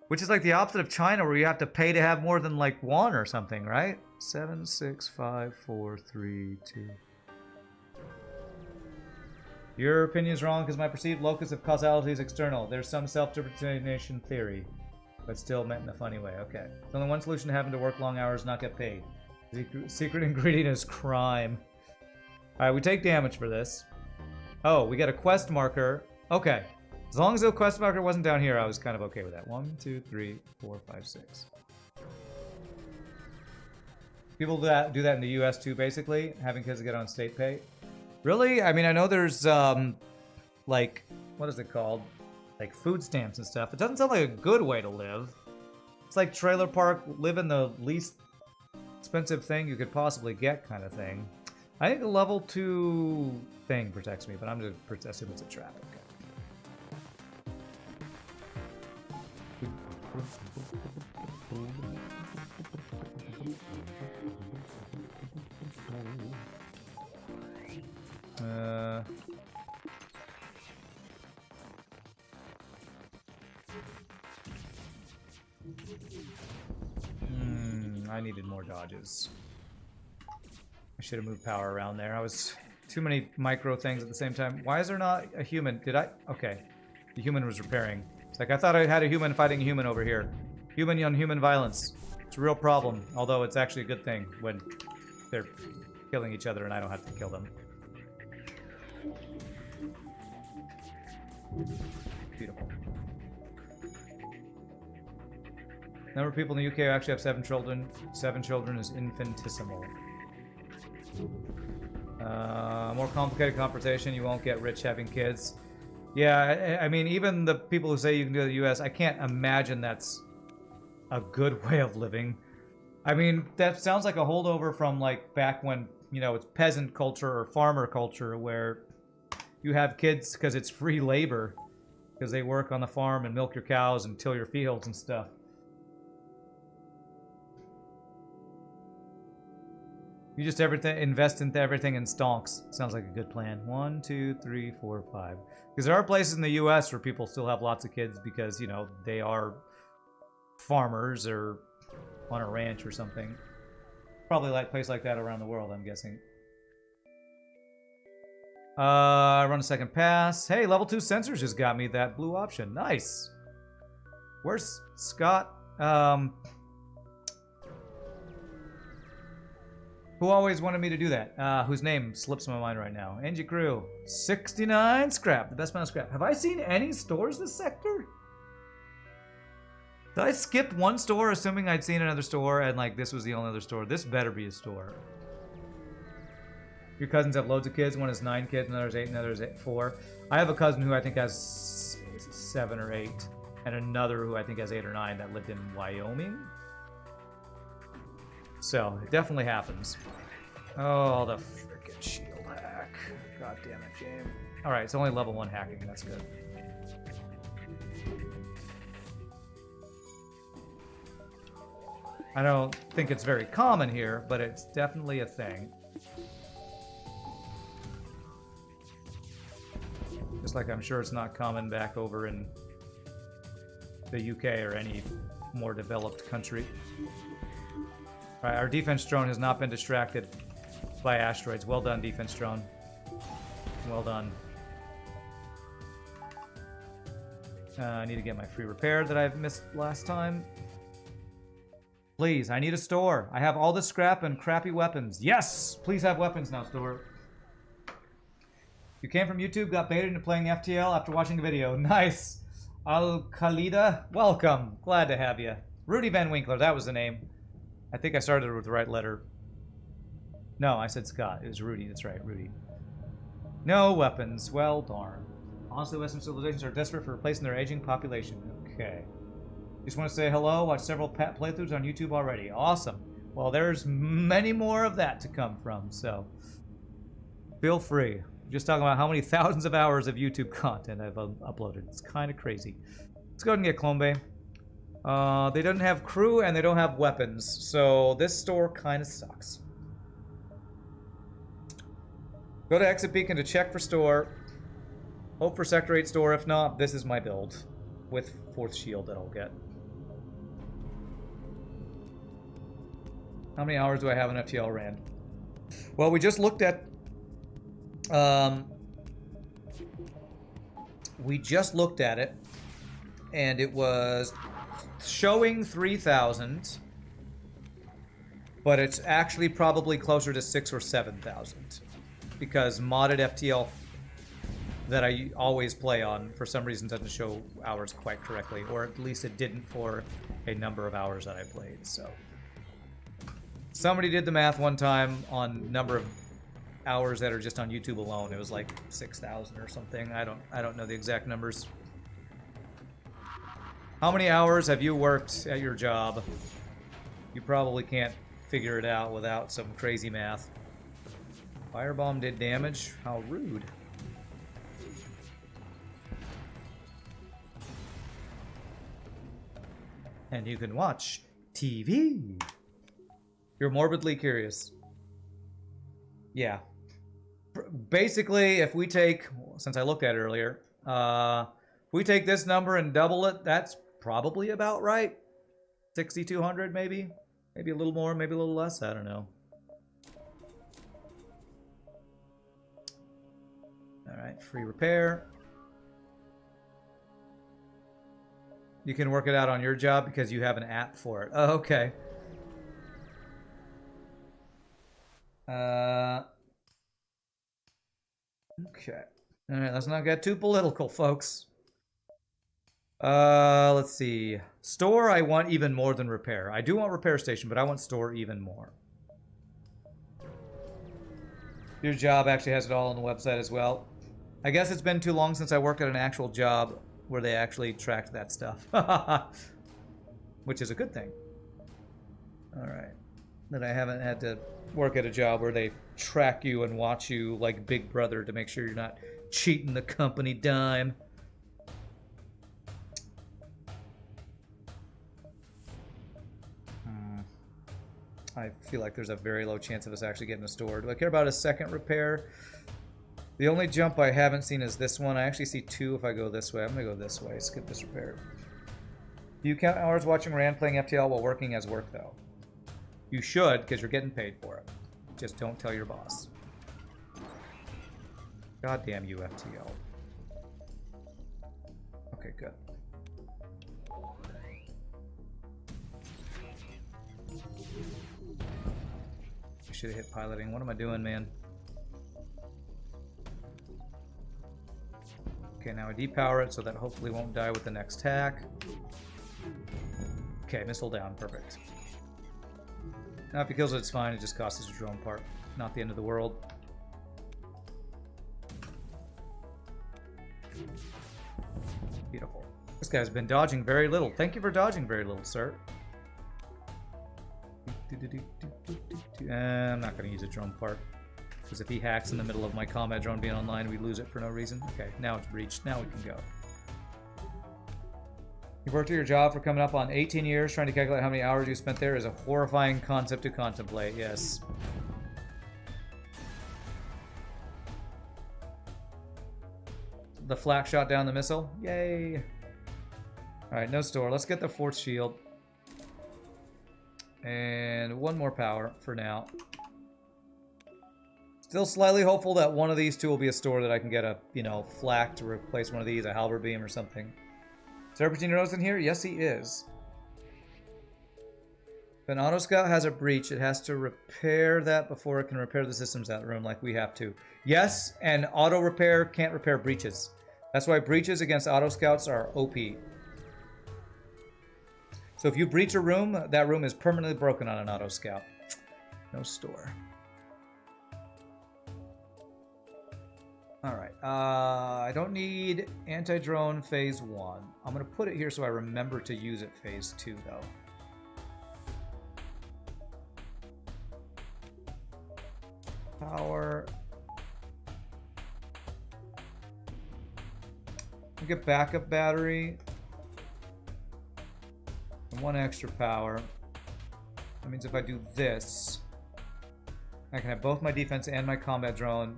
Which is like the opposite of China, where you have to pay to have more than like 1 or something, right? 7, 6, 5, 4, 3, 2. Your opinion is wrong because my perceived locus of causality is external. There's some self-determination theory, but still meant in a funny way. Okay. There's only one solution to having to work long hours, not get paid. Secret ingredient is crime. Alright, we take damage for this. Oh, we get a quest marker. Okay. As long as the quest marker wasn't down here, I was kind of okay with that. 1, 2, 3, 4, 5, 6. People do that in the US too, basically, having kids get on state pay. Really? I mean, I know there's, like, what is it called? Like food stamps and stuff. It doesn't sound like a good way to live. It's like trailer park, live in the least expensive thing you could possibly get kind of thing. I think the level 2 thing protects me, but I'm just assuming it's a trap. Okay. I needed more dodges. I should have moved power around there. I was too many micro things at the same time. Why is there not a human? Did I? Okay. The human was repairing. It's like I thought I had a human fighting a human over here. Human on human violence. It's a real problem, although it's actually a good thing when they're killing each other and I don't have to kill them. Beautiful. Number of people in the UK who actually have 7 children. 7 children is infinitesimal. More complicated conversation. You won't get rich having kids. Yeah, I mean, even the people who say you can go to the US, I can't imagine that's a good way of living. I mean, that sounds like a holdover from like back when, you know, it's peasant culture or farmer culture where you have kids because it's free labor because they work on the farm and milk your cows and till your fields and stuff. You just invest into everything in stonks. Sounds like a good plan. 1, 2, 3, 4, 5. Because there are places in the U.S. where people still have lots of kids because, you know, they are farmers or on a ranch or something. Probably like a place like that around the world, I'm guessing. Run a second pass. Hey, level 2 sensors just got me that blue option. Nice. Where's Scott? Who always wanted me to do that? Whose name slips my mind right now. Engi Crew. 69 scrap. The best amount of scrap. Have I seen any stores this sector? Did I skip one store assuming I'd seen another store and like this was the only other store? This better be a store. Your cousins have loads of kids. One has 9 kids, another has 8, another has 4. I have a cousin who I think has 7 or 8. And another who I think has 8 or 9 that lived in Wyoming. So, it definitely happens. Oh, the frickin' shield hack. God damn it, game. Alright, it's only level 1 hacking. That's good. I don't think it's very common here, but it's definitely a thing. Just like I'm sure it's not common back over in the UK or any more developed country. Alright, our defense drone has not been distracted by asteroids. Well done, defense drone. Well done. I need to get my free repair that I've missed last time. Please, I need a store. I have all this scrap and crappy weapons. Yes! Please have weapons now, store. You came from YouTube, got baited into playing FTL after watching the video. Nice! Al-Khalida, welcome. Glad to have you. Rudy Van Winkler, that was the name. I think I started with the right letter. No, I said Scott. It was Rudy, that's right, Rudy. No weapons. Well, darn. Honestly, Western civilizations are desperate for replacing their aging population. Okay. Just want to say hello. Watched several playthroughs on YouTube already. Awesome. Well, there's many more of that to come from, so feel free. Just talking about how many thousands of hours of YouTube content I've uploaded. It's kind of crazy. Let's go ahead and get Clone Bay. They don't have crew and they don't have weapons, so this store kind of sucks. Go to Exit Beacon to check for store. Hope for Sector 8 store. If not, this is my build with 4th shield that I'll get. How many hours do I have in FTL Rand? Well, we just looked at it, and it was showing 3,000, but it's actually probably closer to 6,000 or 7,000 because modded FTL that I always play on for some reason doesn't show hours quite correctly, or at least it didn't for a number of hours that I played. So somebody did the math one time on number of hours that are just on YouTube alone. It was like 6,000 or something. I don't know the exact numbers. How many hours have you worked at your job? You probably can't figure it out without some crazy math. Firebomb did damage? How rude. And you can watch TV. You're morbidly curious. Yeah. Basically, if we take, since I looked at it earlier, if we take this number and double it, that's probably about right. 6,200 maybe? Maybe a little more, maybe a little less, I don't know. Alright, free repair. You can work it out on your job because you have an app for it. Oh, okay. Okay. Alright, let's not get too political, folks. Let's see. Store, I want even more than repair. I do want repair station, but I want store even more. Your job actually has it all on the website as well. I guess it's been too long since I worked at an actual job where they actually tracked that stuff. Which is a good thing. Alright. That I haven't had to work at a job where they track you and watch you like Big Brother to make sure you're not cheating the company dime. I feel like there's a very low chance of us actually getting a store. Do I care about a second repair? The only jump I haven't seen is this one. I actually see 2 if I go this way. I'm going to go this way. Skip this repair. Do you count hours watching Rand playing FTL while working as work, though? You should, because you're getting paid for it. Just don't tell your boss. Goddamn you, FTL. Okay, good. I should have hit piloting. What am I doing, man? Okay, now I depower it so that hopefully won't die with the next tack. Okay, missile down. Perfect. Now if he kills it, it's fine. It just costs us a drone part. Not the end of the world. Beautiful. This guy's been dodging very little. Thank you for dodging very little, sir. I'm not going to use a drone part. Because if he hacks in the middle of my combat drone being online, we lose it for no reason. Okay, now it's breached. Now we can go. You've worked at your job for coming up on 18 years. Trying to calculate how many hours you spent there is a horrifying concept to contemplate. Yes. the flak shot down the missile. Yay! Alright, no store. Let's get the force shield. And one more power for now. Still slightly hopeful that one of these two will be a store that I can get a, you know, flak to replace one of these, a halberd beam or something. Serpentine Rose in here? Yes, he is. If an auto scout has a breach, it has to repair that before it can repair the systems in that room like we have to. Yes, and auto repair can't repair breaches. That's why breaches against auto scouts are OP. So if you breach a room, that room is permanently broken on an auto scout. No store. Alright, I don't need anti-drone phase 1. I'm going to put it here so I remember to use it phase 2, though. Power. We get backup battery. And 1 extra power. That means if I do this, I can have both my defense and my combat drone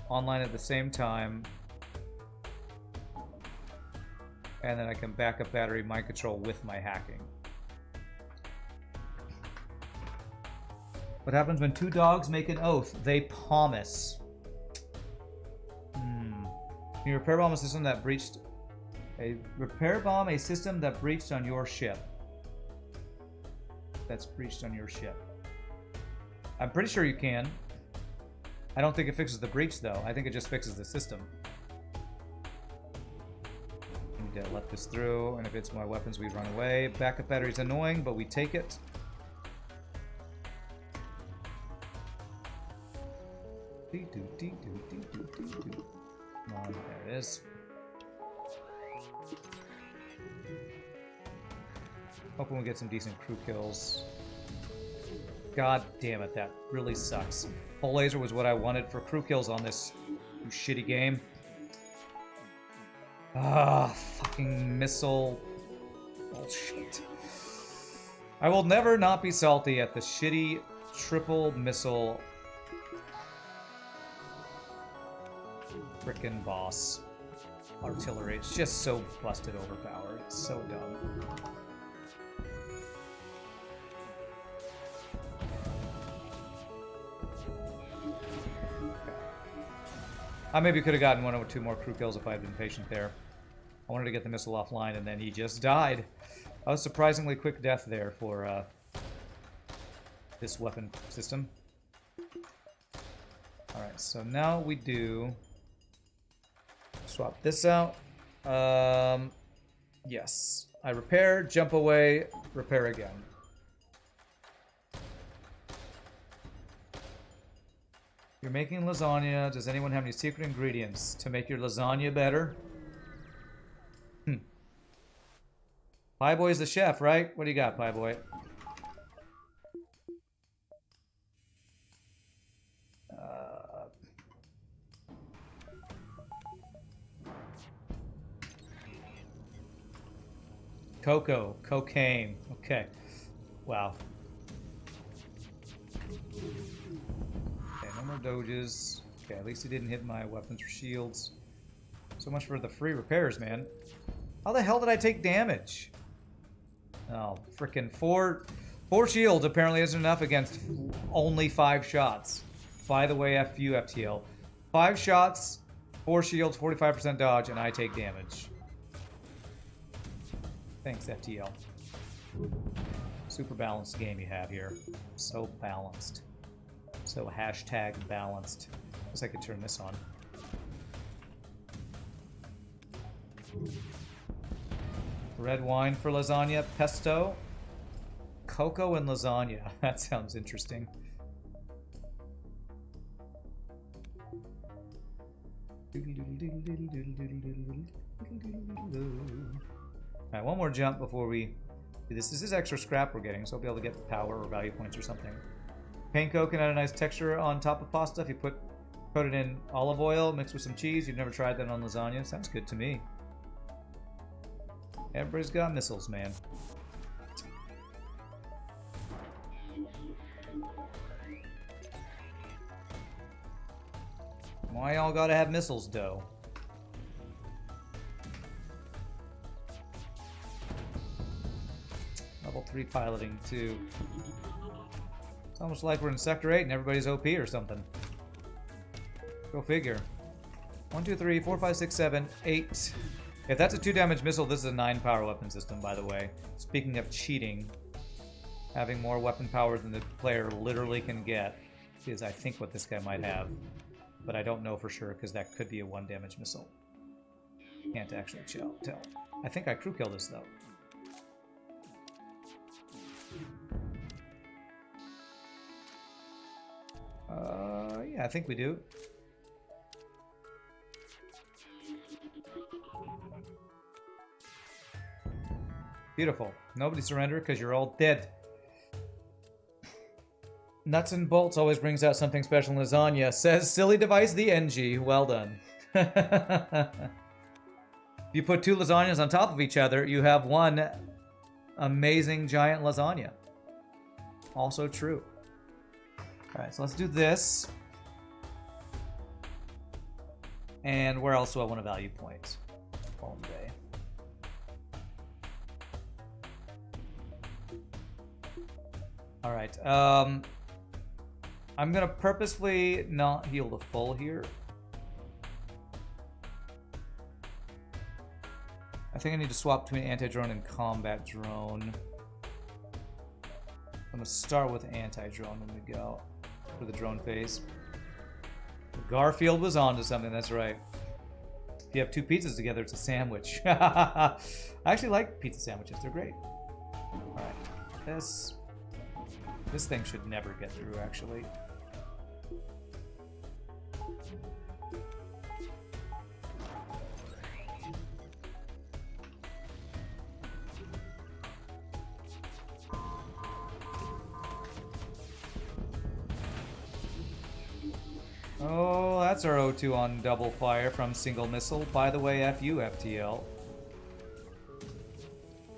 online at the same time. And then I can backup battery mind control with my hacking. What happens when 2 dogs make an oath? They promise. Can you repair bomb a system that breached? Repair bomb a system that breached on your ship. That's breached on your ship. I'm pretty sure you can. I don't think it fixes the breach, though. I think it just fixes the system. I need to let this through, and if it's my weapons, we run away. Backup battery's annoying, but we take it. Come on, there it is. Hoping we get some decent crew kills. God damn it, that really sucks. Pole laser was what I wanted for crew kills on this shitty game. Ah, fucking missile bullshit. I will never not be salty at the shitty triple missile frickin' boss artillery. It's just so busted overpowered. It's so dumb. I maybe could have gotten 1 or 2 more crew kills if I had been patient there. I wanted to get the missile offline, and then he just died. That was surprisingly quick death there for this weapon system. Alright, so now we do... swap this out. Yes. I repair, jump away, repair again. You're making lasagna. Does anyone have any secret ingredients to make your lasagna better? Pie Boy's the chef, right? What do you got, Pie Boy? Cocoa. Cocaine. Okay. Wow. Okay, no more doges. Okay, at least he didn't hit my weapons or shields. So much for the free repairs, man. How the hell did I take damage? Oh, frickin' four shields apparently isn't enough against only 5 shots. By the way, F you, FTL. 5 shots, 4 shields, 45% dodge, and I take damage. Thanks, FTL. Super balanced game you have here. So balanced. So hashtag balanced. Guess I could turn this on. Red wine for lasagna, pesto, cocoa and lasagna. That sounds interesting. Alright, one more jump before we do this. This is extra scrap we're getting, so I'll be able to get power or value points or something. Panko can add a nice texture on top of pasta if you coat it in olive oil mixed with some cheese. You've never tried that on lasagna? Sounds good to me. Everybody's got missiles, man. Why y'all gotta have missiles, though? level 3 piloting too. It's almost like we're in Sector 8 and everybody's OP or something. Go figure. 1, 2, 3, 4, 5, 6, 7, 8. If that's a 2 damage missile, this is a 9 power weapon system, by the way. Speaking of cheating, having more weapon power than the player literally can get is, I think, what this guy might have. But I don't know for sure, because that could be a 1 damage missile. Can't actually tell. I think I crew kill this, though. Yeah, I think we do. Beautiful. Nobody surrender because you're all dead. Nuts and bolts always brings out something special in lasagna, says Silly Device the Engi. Well done. If you put 2 lasagnas on top of each other, you have 1 amazing giant lasagna. Also true. Alright, so let's do this. And where else do I want a value point? Home Bay. Alright, I'm gonna purposefully not heal to full here. I think I need to swap between anti-drone and combat drone. I'm gonna start with anti-drone when we go for the drone phase. Garfield was onto something, that's right. If you have 2 pizzas together, it's a sandwich. I actually like pizza sandwiches, they're great. Alright, this thing should never get through, actually. Oh, that's our O2 on double fire from single missile. By the way, F you, FTL.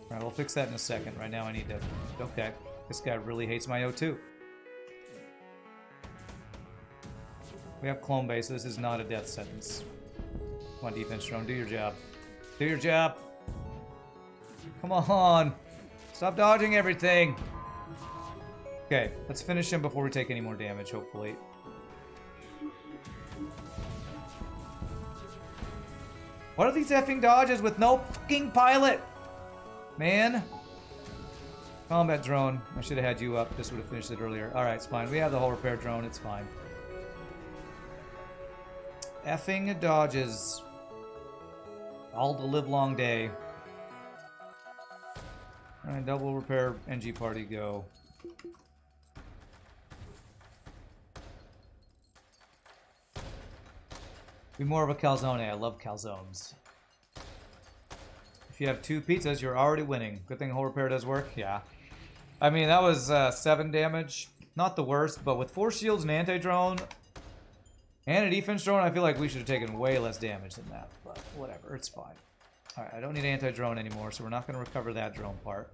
Alright, we'll fix that in a second. Right now I need to... Okay. This guy really hates my O2. We have clone base, so this is not a death sentence. Come on, defense drone, do your job. Do your job. Come on. Stop dodging everything. Okay, let's finish him before we take any more damage, hopefully. What are these effing dodges with no fucking pilot? Man. Combat drone. I should have had you up. This would have finished it earlier. Alright, it's fine. We have the whole repair drone. It's fine. Effing dodges. All the live long day. Alright, double repair NG party go. Be more of a calzone. I love calzones. If you have 2 pizzas, you're already winning. Good thing whole repair does work. Yeah. I mean, that was 7 damage. Not the worst, but with 4 shields and anti-drone and a defense drone, I feel like we should have taken way less damage than that. But whatever, it's fine. Alright, I don't need anti-drone anymore, so we're not going to recover that drone part.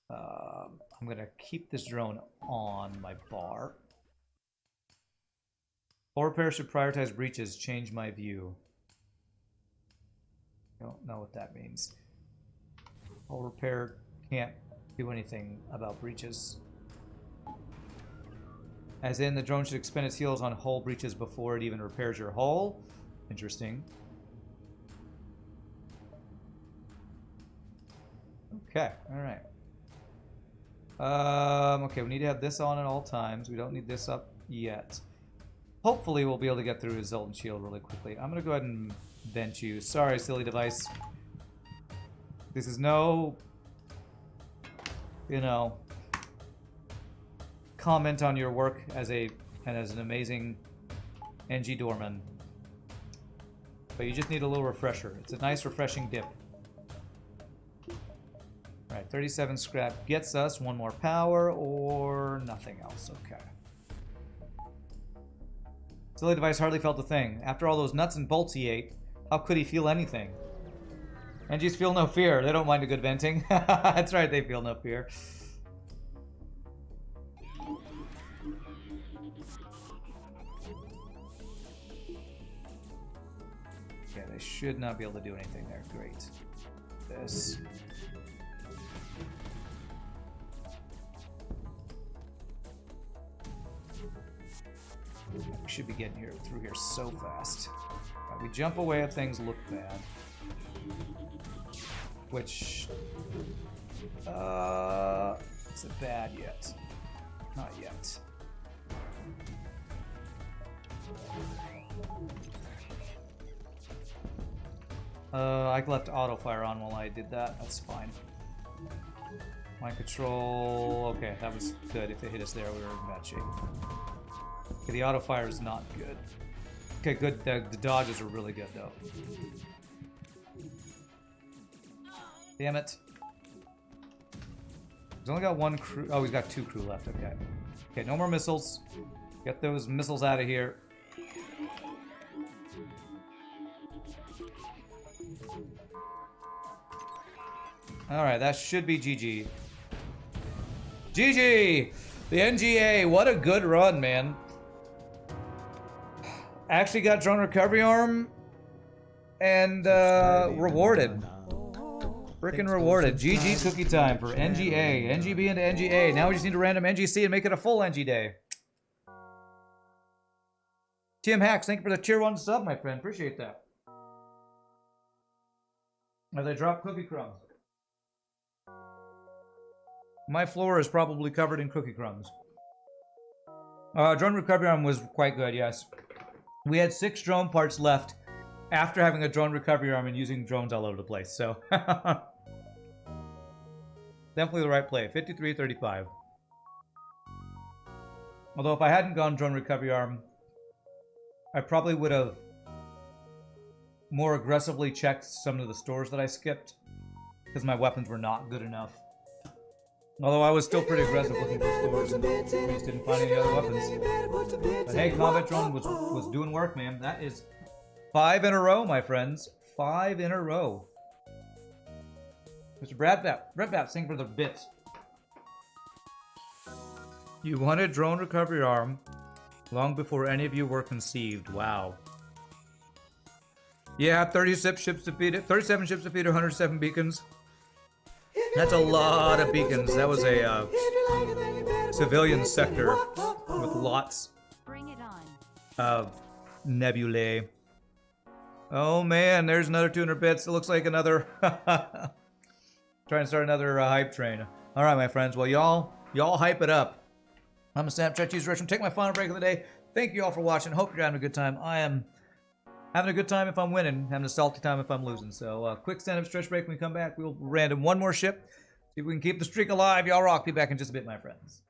I'm going to keep this drone on my bar. Whole repair should prioritize breaches. Change my view. Don't know what that means. Whole repair can't do anything about breaches. As in, the drone should expend its heals on hull breaches before it even repairs your hull. Interesting. Okay, alright. Okay, we need to have this on at all times. We don't need this up yet. Hopefully we'll be able to get through his Zoltan shield really quickly. I'm going to go ahead and bench you. Sorry, silly device. This is no, you know, comment on your work as an amazing NG doorman. But you just need a little refresher. It's a nice refreshing dip. Alright, 37 scrap gets us 1 more power or nothing else. Okay. Silly device hardly felt a thing. After all those nuts and bolts he ate, how could he feel anything? NGs feel no fear. They don't mind a good venting. That's right, they feel no fear. Yeah, they should not be able to do anything there. Great. This. should be getting here through here so fast. Right, we jump away if things look bad. Which... is it bad yet? Not yet. I left auto fire on while I did that. That's fine. Mind control. Okay, that was good. If they hit us there, we were in bad shape. Okay, the auto fire is not good. Okay, good. The dodges are really good though. Damn it. He's only got one crew. Oh, he's got 2 crew left. Okay. Okay, no more missiles. Get those missiles out of here. Alright, that should be GG. GG! The Engi A, what a good run, man. Actually got drone recovery arm and rewarded. Frickin' rewarded. GG cookie time for Engi A. Engi B into Engi A. Now we just need a random Engi C and make it a full Engi day. Tim Hacks, thank you for the tier 1 sub, my friend. Appreciate that. As I drop cookie crumbs. My floor is probably covered in cookie crumbs. Drone recovery arm was quite good, yes. We had 6 drone parts left after having a drone recovery arm and using drones all over the place, so... Definitely the right play. 53-35. Although if I hadn't gone drone recovery arm, I probably would have more aggressively checked some of the stores that I skipped, because my weapons were not good enough. Although I was still pretty aggressive looking for stores and we just didn't find any other weapons. But hey, Combat Drone was doing work, man. That is 5 in a row, my friends. 5 in a row. Mr. Brad Bap, thank you for the bits. You wanted drone recovery arm long before any of you were conceived. Wow. Yeah, 37 ships defeated, 107 beacons. That's a lot of beacons. That was a civilian sector with lots of nebulae. Oh man, there's another 200 bits. It looks like another... Trying to start another hype train. Alright, my friends. Well, y'all hype it up. I'm a Snapchat user. I'm take my final break of the day. Thank you all for watching. Hope you're having a good time. I am having a good time if I'm winning. Having a salty time if I'm losing. So, quick stand-up stretch break. When we come back, we'll random one more ship. See if we can keep the streak alive. Y'all rock. Be back in just a bit, my friends.